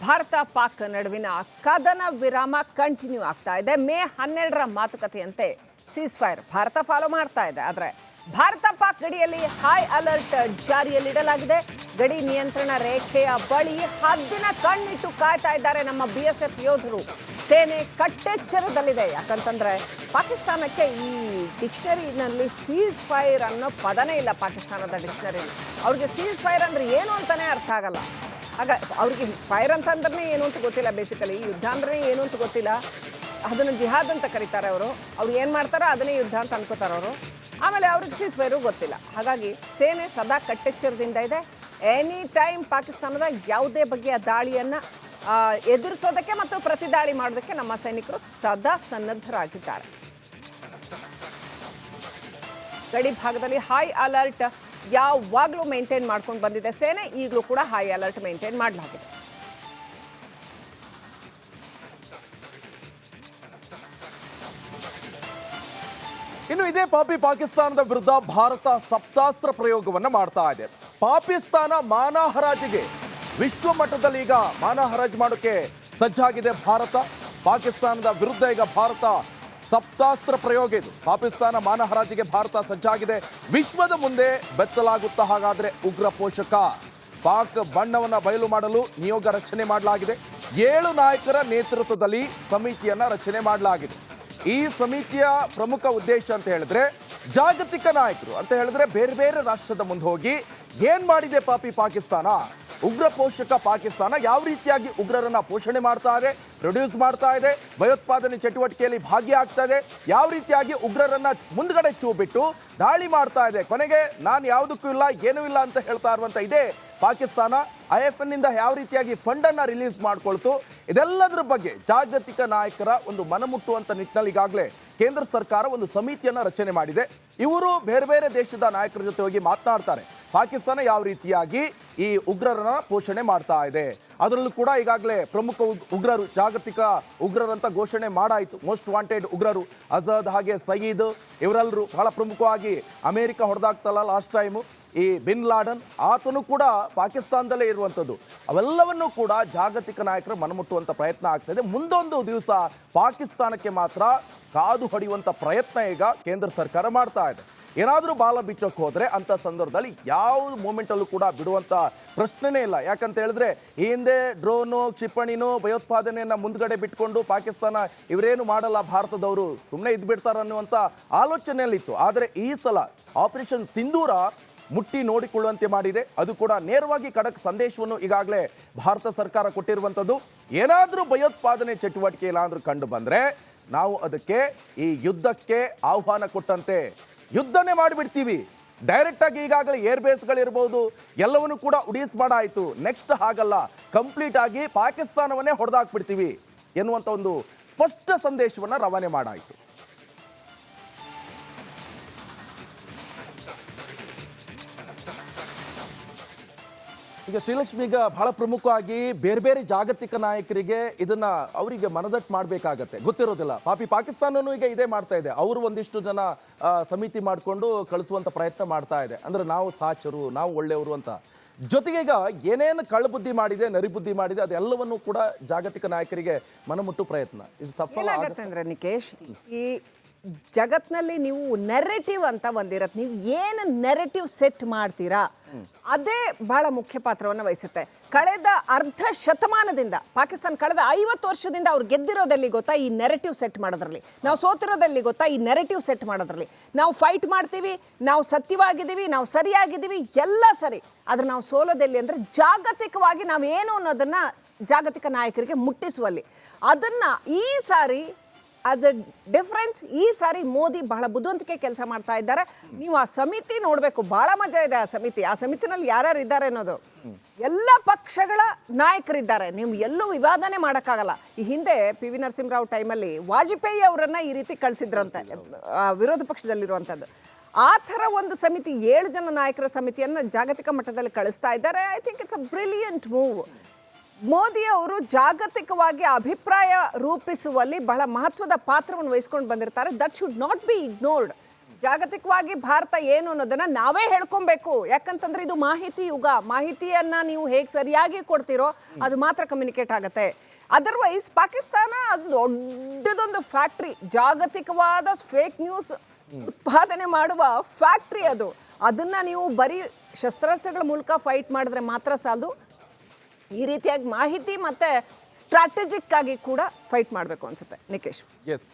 ಭಾರತ ಪಾಕ್ ನಡುವಿನ ಕದನ ವಿರಾಮ ಕಂಟಿನ್ಯೂ ಆಗ್ತಾ ಇದೆ. ಮೇ 12ರ ಮಾತುಕತೆಯಂತೆ ಸೀಸ್ ಫೈರ್ ಭಾರತ ಫಾಲೋ ಮಾಡ್ತಾ ಇದೆ. ಆದರೆ ಭಾರತ ಪಾಕ್ ಗಡಿಯಲ್ಲಿ ಹೈ ಅಲರ್ಟ್ ಜಾರಿಯಲ್ಲಿಡಲಾಗಿದೆ. ಗಡಿ ನಿಯಂತ್ರಣ ರೇಖೆಯ ಬಳಿ ಹದ್ದಿನ ಕಣ್ಣಿಟ್ಟು ಕಾಯ್ತಾ ಇದ್ದಾರೆ ನಮ್ಮ BSF ಯೋಧರು. ಸೇನೆ ಕಟ್ಟೆಚ್ಚರದಲ್ಲಿದೆ. ಯಾಕಂತಂದ್ರೆ ಪಾಕಿಸ್ತಾನಕ್ಕೆ ಈ ಡಿಕ್ಷನರಿನಲ್ಲಿ ಸೀಸ್ ಫೈರ್ ಅನ್ನೋ ಪದನೇ ಇಲ್ಲ. ಪಾಕಿಸ್ತಾನದ ಡಿಕ್ಷನರಿಲಿ ಅವ್ರಿಗೆ ಸೀಸ್ ಫೈರ್ ಅಂದ್ರೆ ಏನು ಅಂತಾನೆ ಅರ್ಥ ಆಗಲ್ಲ. ಆಗ ಅವ್ರಿಗೆ ಫೈರ್ ಅಂತಂದ್ರೆ ಏನು ಅಂತ ಗೊತ್ತಿಲ್ಲ. ಬೇಸಿಕಲಿ ಯುದ್ಧ ಅಂದ್ರೆ ಏನು ಅಂತ ಗೊತ್ತಿಲ್ಲ. ಅದನ್ನು ಜಿಹಾದ್ ಅಂತ ಕರೀತಾರೆ ಅವರು. ಅವ್ರು ಏನು ಮಾಡ್ತಾರೋ ಅದನ್ನೇ ಯುದ್ಧ ಅಂತ ಅನ್ಕೋತಾರೆ ಅವರು. ಆಮೇಲೆ ಅವ್ರಿಗೆ ಸೀಸ್ ಫೈರು ಗೊತ್ತಿಲ್ಲ. ಹಾಗಾಗಿ ಸೇನೆ ಸದಾ ಕಟ್ಟೆಚ್ಚರದಿಂದ ಇದೆ. ಎನಿ ಟೈಮ್ ಪಾಕಿಸ್ತಾನದ ಯಾವುದೇ ಬಗೆಯ ದಾಳಿಯನ್ನು ಎದುರಿಸೋದಕ್ಕೆ ಮತ್ತು ಪ್ರತಿ ದಾಳಿ ಮಾಡೋದಕ್ಕೆ ನಮ್ಮ ಸೈನಿಕರು ಸದಾ ಸನ್ನದ್ಧರಾಗಿದ್ದಾರೆ. ಗಡಿ ಭಾಗದಲ್ಲಿ ಹೈ ಅಲರ್ಟ್ ಯಾವಾಗಲೂ ಮೇಂಟೈನ್ ಮಾಡ್ಕೊಂಡು ಬಂದಿದೆ ಸೇನೆ. ಈಗಲೂ ಕೂಡ ಹೈ ಅಲರ್ಟ್ ಮೇಂಟೈನ್ ಮಾಡಲಾಗಿದೆ. ಇನ್ನು ಇದೇ ಪಾಕಿಸ್ತಾನದ ವಿರುದ್ಧ ಭಾರತ ಸಪ್ತಾಸ್ತ್ರ ಪ್ರಯೋಗವನ್ನ ಮಾಡ್ತಾ ಇದೆ. ಪಾಕಿಸ್ತಾನ ಮಾನಹರಾಜಿಗೆ ವಿಶ್ವ ಮಟ್ಟದಲ್ಲಿ ಈಗ ಮಾನಹರಾಜು ಮಾಡೋಕೆ ಸಜ್ಜಾಗಿದೆ ಭಾರತ. ಪಾಕಿಸ್ತಾನದ ವಿರುದ್ಧ ಈಗ ಭಾರತ ಸಪ್ತಾಸ್ತ್ರ ಪ್ರಯೋಗ ಇದು. ಪಾಕಿಸ್ತಾನ ಮಾನಹರಾಜಿಗೆ ಭಾರತ ಸಜ್ಜಾಗಿದೆ. ವಿಶ್ವದ ಮುಂದೆ ಬೆತ್ತಲಾಗುತ್ತಾ ಹಾಗಾದ್ರೆ ಉಗ್ರ ಪೋಷಕ ಪಾಕ್ ಬಣ್ಣವನ್ನ ಬಯಲು ಮಾಡಲು ನಿಯೋಗ ರಚನೆ ಮಾಡಲಾಗಿದೆ. 7 ನಾಯಕರ ನೇತೃತ್ವದಲ್ಲಿ ಸಮಿತಿಯನ್ನ ರಚನೆ ಮಾಡಲಾಗಿದೆ. ಈ ಸಮಿತಿಯ ಪ್ರಮುಖ ಉದ್ದೇಶ ಅಂತ ಹೇಳಿದ್ರೆ ಜಾಗತಿಕ ನಾಯಕರು ಅಂತ ಹೇಳಿದ್ರೆ ಬೇರೆ ಬೇರೆ ರಾಷ್ಟ್ರದ ಮುಂದೆ ಹೋಗಿ ಏನ್ ಮಾಡಿದೆ ಪಾಪಿ ಪಾಕಿಸ್ತಾನ, ಉಗ್ರ ಪೋಷಕ ಪಾಕಿಸ್ತಾನ ಯಾವ ರೀತಿಯಾಗಿ ಉಗ್ರರನ್ನ ಪೋಷಣೆ ಮಾಡ್ತಾ ಇದೆ, ಪ್ರೊಡ್ಯೂಸ್ ಮಾಡ್ತಾ ಇದೆ, ಭಯೋತ್ಪಾದನೆ ಚಟುವಟಿಕೆಯಲ್ಲಿ ಭಾಗಿಯಾಗ್ತಾ ಇದೆ, ಯಾವ ರೀತಿಯಾಗಿ ಉಗ್ರರನ್ನ ಮುಂದ್ಗಡೆ ಬಿಟ್ಟು ದಾಳಿ ಮಾಡ್ತಾ ಇದೆ, ಕೊನೆಗೆ ನಾನು ಯಾವುದಕ್ಕೂ ಇಲ್ಲ ಏನೂ ಇಲ್ಲ ಅಂತ ಹೇಳ್ತಾ ಇರುವಂತ ಇದೇ ಪಾಕಿಸ್ತಾನ IFN ನಿಂದ ಯಾವ ರೀತಿಯಾಗಿ ಫಂಡ್ ಅನ್ನ ರಿಲೀಸ್ ಮಾಡ್ಕೊಳ್ತು, ಇದೆಲ್ಲದರ ಬಗ್ಗೆ ಜಾಗತಿಕ ನಾಯಕರ ಒಂದು ಮನಮುಟ್ಟುವಂತ ನಿಟ್ಟಿನಲ್ಲಿ ಈಗಾಗಲೇ ಕೇಂದ್ರ ಸರ್ಕಾರ ಒಂದು ಸಮಿತಿಯನ್ನ ರಚನೆ ಮಾಡಿದೆ. ಇವರು ಬೇರೆ ಬೇರೆ ದೇಶದ ನಾಯಕರ ಜೊತೆ ಹೋಗಿ ಮಾತನಾಡ್ತಾರೆ. ಪಾಕಿಸ್ತಾನ ಯಾವ ರೀತಿಯಾಗಿ ಈ ಉಗ್ರರನ್ನ ಪೋಷಣೆ ಮಾಡ್ತಾ ಇದೆ, ಅದರಲ್ಲೂ ಕೂಡ ಈಗಾಗಲೇ ಪ್ರಮುಖ ಉಗ್ರರು ಜಾಗತಿಕ ಉಗ್ರರಂತ ಘೋಷಣೆ ಮಾಡಾಯಿತು. ಮೋಸ್ಟ್ ವಾಂಟೆಡ್ ಉಗ್ರರು ಅಜದ್ ಹಾಗೆ ಸಯೀದ್ ಇವರೆಲ್ಲರೂ ಬಹಳ ಪ್ರಮುಖವಾಗಿ ಅಮೆರಿಕ ಹೊಡೆದಾಗ್ತಲ್ಲ ಲಾಸ್ಟ್ ಟೈಮು, ಈ ಬಿನ್ ಲಾಡನ್ ಆತನು ಕೂಡ ಪಾಕಿಸ್ತಾನದಲ್ಲೇ ಇರುವಂಥದ್ದು. ಅವೆಲ್ಲವನ್ನೂ ಕೂಡ ಜಾಗತಿಕ ನಾಯಕರು ಮನಮುಟ್ಟುವಂಥ ಪ್ರಯತ್ನ ಆಗ್ತಾಯಿದೆ. ಮುಂದೊಂದು ದಿವಸ ಪಾಕಿಸ್ತಾನಕ್ಕೆ ಮಾತ್ರ ಕಾದು ಹೊಡೆಯುವಂಥ ಪ್ರಯತ್ನ ಈಗ ಕೇಂದ್ರ ಸರ್ಕಾರ ಮಾಡ್ತಾ ಇದೆ. ಏನಾದರೂ ಬಾಲ ಬಿಚ್ಚೋಕೆ ಹೋದರೆ ಅಂಥ ಸಂದರ್ಭದಲ್ಲಿ ಯಾವ ಮೂಮೆಂಟಲ್ಲೂ ಕೂಡ ಬಿಡುವಂಥ ಪ್ರಶ್ನೆನೇ ಇಲ್ಲ. ಯಾಕಂತ ಹೇಳಿದ್ರೆ ಈ ಹಿಂದೆ ಡ್ರೋನು ಕ್ಷಿಪಣಿನೂ ಭಯೋತ್ಪಾದನೆಯನ್ನು ಮುಂದ್ಗಡೆ ಬಿಟ್ಕೊಂಡು ಪಾಕಿಸ್ತಾನ ಇವರೇನು ಮಾಡಲ್ಲ ಭಾರತದವರು ಸುಮ್ಮನೆ ಇದ್ಬಿಡ್ತಾರೆ ಅನ್ನುವಂಥ ಆಲೋಚನೆಯಲ್ಲಿತ್ತು. ಆದರೆ ಈ ಸಲ ಆಪರೇಷನ್ ಸಿಂಧೂರ ಮುಟ್ಟಿ ನೋಡಿಕೊಳ್ಳುವಂತೆ ಮಾಡಿದೆ. ಅದು ಕೂಡ ನೇರವಾಗಿ ಖಡಕ್ ಸಂದೇಶವನ್ನು ಈಗಾಗಲೇ ಭಾರತ ಸರ್ಕಾರ ಕೊಟ್ಟಿರುವಂಥದ್ದು. ಏನಾದರೂ ಭಯೋತ್ಪಾದನೆ ಚಟುವಟಿಕೆ ಏನಾದರೂ ಕಂಡು ಬಂದರೆ ನಾವು ಅದಕ್ಕೆ ಈ ಯುದ್ಧಕ್ಕೆ ಆಹ್ವಾನ ಕೊಟ್ಟಂತೆ ಯುದ್ಧನೇ ಮಾಡಿಬಿಡ್ತೀವಿ. ಡೈರೆಕ್ಟ್ ಆಗಿ ಈಗಾಗಲೇ ಏರ್ ಬೇಸ್ಗಳಿರ್ಬೋದು ಎಲ್ಲವನ್ನೂ ಕೂಡ ಉಡೀಸ್ ಮಾಡಾಯಿತು. ನೆಕ್ಸ್ಟ್ ಹಾಗಲ್ಲ, ಕಂಪ್ಲೀಟ್ ಆಗಿ ಪಾಕಿಸ್ತಾನವನ್ನೇ ಹೊಡೆದಾಕ್ಬಿಡ್ತೀವಿ ಎನ್ನುವಂಥ ಒಂದು ಸ್ಪಷ್ಟ ಸಂದೇಶವನ್ನು ರವಾನೆ ಮಾಡಾಯಿತು. ಈಗ ಶ್ರೀಲಕ್ಷ್ಮಿ ಈಗ ಬಹಳ ಪ್ರಮುಖವಾಗಿ ಬೇರೆ ಬೇರೆ ಜಾಗತಿಕ ನಾಯಕರಿಗೆ ಇದನ್ನ ಅವರಿಗೆ ಮನದಟ್ಟು ಮಾಡಬೇಕಾಗತ್ತೆ, ಗೊತ್ತಿರೋದಿಲ್ಲ. ಪಾಕಿಸ್ತಾನನೂ ಈಗ ಇದೇ ಮಾಡ್ತಾ ಇದೆ. ಅವರು ಒಂದಿಷ್ಟು ಜನ ಸಮಿತಿ ಮಾಡಿಕೊಂಡು ಕಳಿಸುವಂತ ಪ್ರಯತ್ನ ಮಾಡ್ತಾ ಇದೆ. ಅಂದ್ರೆ ನಾವು ಸಾಚರು, ನಾವು ಒಳ್ಳೆಯವರು ಅಂತ. ಜೊತೆಗೆ ಈಗ ಏನೇನು ಕಳ್ಳಬುದ್ಧಿ ಮಾಡಿದೆ, ನರಿಬುದ್ಧಿ ಮಾಡಿದೆ, ಅದೆಲ್ಲವನ್ನೂ ಕೂಡ ಜಾಗತಿಕ ನಾಯಕರಿಗೆ ಮನಮುಟ್ಟು ಪ್ರಯತ್ನ ಇದು ಸಫಲ ಆಗುತ್ತೆ. ಅಂದ್ರೆ ನಿಕೇಶ್, ಈ ಜಗತ್ನಲ್ಲಿ ನೀವು ನೆರೆಟಿವ್ ಅಂತ ಒಂದಿರತ್ತೆ. ನೀವು ಏನು ನೆರೆಟಿವ್ ಸೆಟ್ ಮಾಡ್ತೀರಾ ಅದೇ ಬಹಳ ಮುಖ್ಯ ಪಾತ್ರವನ್ನು ವಹಿಸುತ್ತೆ. ಕಳೆದ ಅರ್ಧ ಶತಮಾನದಿಂದ ಪಾಕಿಸ್ತಾನ ಕಳೆದ 50 ವರ್ಷದಿಂದ ಅವ್ರು ಗೆದ್ದಿರೋದಲ್ಲಿ ಗೊತ್ತಾ ಈ ನೆರೆಟಿವ್ ಸೆಟ್ ಮಾಡೋದ್ರಲ್ಲಿ, ನಾವು ಸೋತಿರೋದಲ್ಲಿ ಗೊತ್ತಾ ಈ ನೆರೆಟಿವ್ ಸೆಟ್ ಮಾಡೋದ್ರಲ್ಲಿ. ನಾವು ಫೈಟ್ ಮಾಡ್ತೀವಿ, ನಾವು ಸತ್ಯವಾಗಿದ್ದೀವಿ, ನಾವು ಸರಿಯಾಗಿದ್ದೀವಿ, ಎಲ್ಲ ಸರಿ. ಆದ್ರೆ ನಾವು ಸೋಲೋದಲ್ಲಿ ಅಂದ್ರೆ ಜಾಗತಿಕವಾಗಿ ನಾವೇನು ಅನ್ನೋದನ್ನ ಜಾಗತಿಕ ನಾಯಕರಿಗೆ ಮುಟ್ಟಿಸುವಲ್ಲಿ. ಅದನ್ನ ಈ ಸಾರಿ ಆಸ್ ಎ ಡಿಫರೆನ್ಸ್ ಈ ಸಾರಿ ಮೋದಿ ಬಹಳ ಬುದ್ಧಿವಂತಿಕೆ ಕೆಲಸ ಮಾಡ್ತಾ ಇದ್ದಾರೆ. ನೀವು ಆ ಸಮಿತಿ ನೋಡಬೇಕು, ಬಹಳ ಮಜಾ ಇದೆ ಆ ಸಮಿತಿನಲ್ಲಿ ಯಾರ್ಯಾರು ಇದ್ದಾರೆ ಅನ್ನೋದು. ಎಲ್ಲ ಪಕ್ಷಗಳ ನಾಯಕರಿದ್ದಾರೆ, ನೀವು ಎಲ್ಲೂ ವಿವಾದನೆ ಮಾಡೋಕ್ಕಾಗಲ್ಲ. ಈ ಹಿಂದೆ PV ನರಸಿಂಹರಾವ್ ಟೈಮಲ್ಲಿ ವಾಜಪೇಯಿ ಅವರನ್ನ ಈ ರೀತಿ ಕಳಿಸಿದ್ರಂತೆ ವಿರೋಧ ಪಕ್ಷದಲ್ಲಿರುವಂಥದ್ದು. ಆ ಥರ ಒಂದು ಸಮಿತಿ 7 ಜನ ನಾಯಕರ ಸಮಿತಿಯನ್ನು ಜಾಗತಿಕ ಮಟ್ಟದಲ್ಲಿ ಕಳಿಸ್ತಾ ಇದ್ದಾರೆ. I think it's a brilliant move. Modi ಅವರು ಜಾಗತಿಕವಾಗಿ ಅಭಿಪ್ರಾಯ ರೂಪಿಸುವಲ್ಲಿ ಬಹಳ ಮಹತ್ವದ ಪಾತ್ರವನ್ನು ವಹಿಸ್ಕೊಂಡು ಬಂದಿರ್ತಾರೆ. That should not be ignored. ಜಾಗತಿಕವಾಗಿ ಭಾರತ ಏನು ಅನ್ನೋದನ್ನ ನಾವೇ ಹೇಳ್ಕೊಬೇಕು. ಯಾಕಂತಂದ್ರೆ ಇದು ಮಾಹಿತಿ ಯುಗ. ಮಾಹಿತಿಯನ್ನ ನೀವು ಹೇಗೆ ಸರಿಯಾಗಿ ಕೊಡ್ತೀರೋ ಅದು ಮಾತ್ರ ಕಮ್ಯುನಿಕೇಟ್ ಆಗುತ್ತೆ. ಅದರ್ವೈಸ್ ಪಾಕಿಸ್ತಾನ ಅದು ದೊಡ್ಡದೊಂದು ಫ್ಯಾಕ್ಟ್ರಿ, ಜಾಗತಿಕವಾದ ಫೇಕ್ ನ್ಯೂಸ್ ಉತ್ಪಾದನೆ ಮಾಡುವ ಫ್ಯಾಕ್ಟ್ರಿ ಅದು. ಅದನ್ನ ನೀವು ಬರೀ ಶಸ್ತ್ರಾಸ್ತ್ರಗಳ ಮೂಲಕ ಫೈಟ್ ಮಾಡಿದ್ರೆ ಮಾತ್ರ ಸಾಲದು. ಈ ರೀತಿಯಾಗಿ ಮಾಹಿತಿ ಮತ್ತೆ ಸ್ಟ್ರಾಟಜಿಕ್ ಆಗಿ ಕೂಡ ಫೈಟ್ ಮಾಡಬೇಕು ಅನ್ಸುತ್ತೆ ನಿಕೇಶ್. ಎಸ್,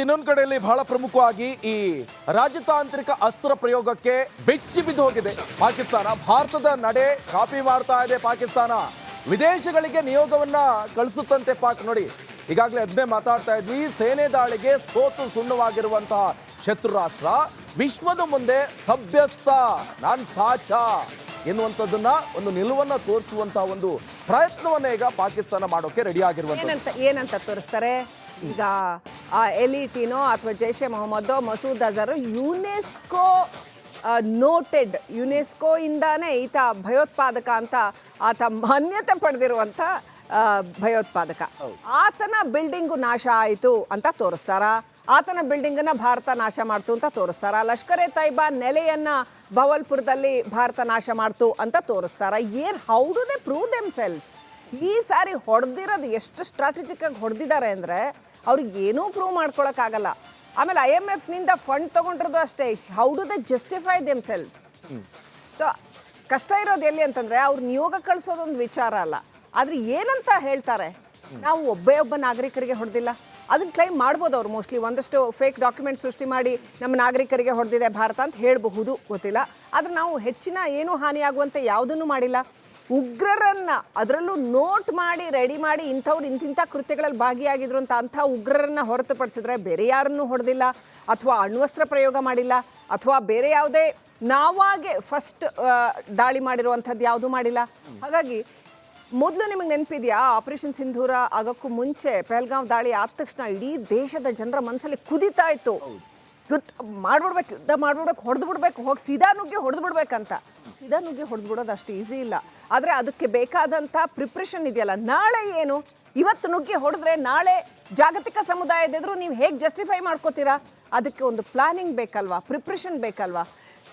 ಇನ್ನೊಂದು ಕಡೆಯಲ್ಲಿ ಬಹಳ ಪ್ರಮುಖವಾಗಿ ಈ ರಾಜತಾಂತ್ರಿಕ ಅಸ್ತ್ರ ಪ್ರಯೋಗಕ್ಕೆ ಬೆಚ್ಚಿ ಬಿದ್ದು ಹೋಗಿದೆ ಪಾಕಿಸ್ತಾನ. ಭಾರತದ ನಡೆ ಕಾಪಿ ಮಾಡ್ತಾ ಇದೆ ಪಾಕಿಸ್ತಾನ. ವಿದೇಶಗಳಿಗೆ ನಿಯೋಗವನ್ನ ಕಳಿಸುತ್ತಂತೆ ಪಾಕ್. ನೋಡಿ, ಈಗಾಗಲೇ ಅದನ್ನೇ ಮಾತಾಡ್ತಾ ಇದ್ವಿ. ಸೇನೆ ದಾಳಿಗೆ ಸೋತು ಸುಣ್ಣವಾಗಿರುವಂತಹ ಶತ್ರು ರಾಷ್ಟ್ರ ವಿಶ್ವದ ಮುಂದೆ ಸಭ್ಯಸ್ಥ, ನಾನ್ ಸಾಚ ಎನ್ನುವಂಥದ್ದನ್ನ ಒಂದು ನಿಲುವನ್ನ ತೋರಿಸುವಂತಹ ಒಂದು ಪ್ರಯತ್ನವನ್ನ ಈಗ ಪಾಕಿಸ್ತಾನ ಮಾಡೋಕೆ ರೆಡಿ ಆಗಿರುವಂತ. ಏನಂತ ತೋರಿಸ್ತಾರೆ ಈಗ ಆ ಎಲಿಟಿನೋ ಅಥವಾ ಜೈಷೆ ಮೊಹಮ್ಮದೋ Masood Azhar UNESCO noted, UNESCO ಇಂದಾನೇ ಈತ ಭಯೋತ್ಪಾದಕ ಅಂತ ಆತ ಮಾನ್ಯತೆ ಪಡೆದಿರುವಂತ ಭಯೋತ್ಪಾದಕ. ಆತನ ಬಿಲ್ಡಿಂಗು ನಾಶ ಆಯಿತು ಅಂತ ತೋರಿಸ್ತಾರ, ಆತನ ಬಿಲ್ಡಿಂಗನ್ನ ಭಾರತ ನಾಶ ಮಾಡ್ತು ಅಂತ ತೋರಿಸ್ತಾರ, ಲಷ್ಕರ್ ಎ ತೈಬಾ ನೆಲೆಯನ್ನ ಭವಲ್ಪುರದಲ್ಲಿ ಭಾರತ ನಾಶ ಮಾಡ್ತು ಅಂತ ತೋರಿಸ್ತಾರ. How do they prove them selves? ಈ ಸಾರಿ ಹೊಡೆದಿರೋದು ಎಷ್ಟು ಸ್ಟ್ರಾಟಜಿಕ್ ಆಗಿ ಹೊಡೆದಿದ್ದಾರೆ ಅಂದ್ರೆ ಅವ್ರಿಗೆ ಏನೂ ಪ್ರೂವ್ ಮಾಡ್ಕೊಳಕ್ಕಾಗಲ್ಲ. ಆಮೇಲೆ IMF ನಿಂದ ಫಂಡ್ ತಗೊಂಡಿರೋದು ಅಷ್ಟೇ. How do they justify them selves? So ಕಷ್ಟ ಇರೋದು ಎಲ್ಲಿ ಅಂತಂದ್ರೆ ಅವ್ರು ನಿಯೋಗ ಕಳಿಸೋದೊಂದು ವಿಚಾರ ಅಲ್ಲ, ಆದ್ರೆ ಏನಂತ ಹೇಳ್ತಾರೆ, ನಾವು ಒಬ್ಬ ನಾಗರಿಕರಿಗೆ ಹೊಡೆದಿಲ್ಲ, ಅದನ್ನ ಕ್ಲೈಮ್ ಮಾಡ್ಬೋದು ಅವ್ರು. ಮೋಸ್ಟ್ಲಿ ಒಂದಷ್ಟು ಫೇಕ್ ಡಾಕ್ಯುಮೆಂಟ್ ಸೃಷ್ಟಿ ಮಾಡಿ ನಮ್ಮ ನಾಗರಿಕರಿಗೆ ಹೊಡೆದಿದೆ ಭಾರತ ಅಂತ ಹೇಳಬಹುದು, ಗೊತ್ತಿಲ್ಲ. ಆದ್ರೆ ನಾವು ಹೆಚ್ಚಿನ ಏನು ಹಾನಿಯಾಗುವಂತೆ ಯಾವುದನ್ನು ಮಾಡಿಲ್ಲ. ಉಗ್ರರನ್ನ ಅದರಲ್ಲೂ ನೋಟ್ ಮಾಡಿ ರೆಡಿ ಮಾಡಿ ಇಂಥವ್ರು ಇಂತಿಂಥ ಕೃತ್ಯಗಳಲ್ಲಿ ಭಾಗಿಯಾಗಿದ್ರು ಅಂಥ ಉಗ್ರರನ್ನ ಹೊರತುಪಡಿಸಿದ್ರೆ ಬೇರೆ ಯಾರನ್ನೂ ಹೊಡೆದಿಲ್ಲ, ಅಥವಾ ಅಣ್ವಸ್ತ್ರ ಪ್ರಯೋಗ ಮಾಡಿಲ್ಲ, ಅಥವಾ ಬೇರೆ ಯಾವುದೇ ನಾವಾಗೆ ಫಸ್ಟ್ ದಾಳಿ ಮಾಡಿರುವಂಥದ್ದು ಯಾವುದೂ ಮಾಡಿಲ್ಲ. ಹಾಗಾಗಿ ಮೊದಲು ನಿಮಗೆ ನೆನಪಿದೆಯಾ, ಆಪರೇಷನ್ ಸಿಂಧೂರ ಆಗೋಕ್ಕೂ ಮುಂಚೆ ಪಹಲ್ಗಾಂವ್ ದಾಳಿ ಆದ ತಕ್ಷಣ ಇಡೀ ದೇಶದ ಜನರ ಮನಸ್ಸಲ್ಲಿ ಕುದೀತಾ ಇತ್ತು, ಮಾಡ್ಬಿಡ್ಬೇಕು, ಯುದ್ಧ ಮಾಡ್ಬಿಡ್ಬೇಕು, ಹೊಡೆದು ಬಿಡ್ಬೇಕು, ಹೋಗಿ ಸೀದಾ ನುಗ್ಗಿ ಹೊಡೆದು ಬಿಡ್ಬೇಕಂತ. ಸೀದಾ ನುಗ್ಗಿ ಹೊಡೆದು ಬಿಡೋದು ಅಷ್ಟು ಈಸಿ ಇಲ್ಲ. ಆದರೆ ಅದಕ್ಕೆ ಬೇಕಾದಂಥ ಪ್ರಿಪ್ರೇಷನ್ ಇದೆಯಲ್ಲ, ನಾಳೆ ಏನು ಇವತ್ತು ನುಗ್ಗಿ ಹೊಡೆದ್ರೆ ನಾಳೆ ಜಾಗತಿಕ ಸಮುದಾಯದ ಎದುರು ನೀವು ಹೇಗೆ ಜಸ್ಟಿಫೈ ಮಾಡ್ಕೋತೀರಾ? ಅದಕ್ಕೆ ಒಂದು ಪ್ಲಾನಿಂಗ್ ಬೇಕಲ್ವಾ, ಪ್ರಿಪ್ರೇಷನ್ ಬೇಕಲ್ವಾ.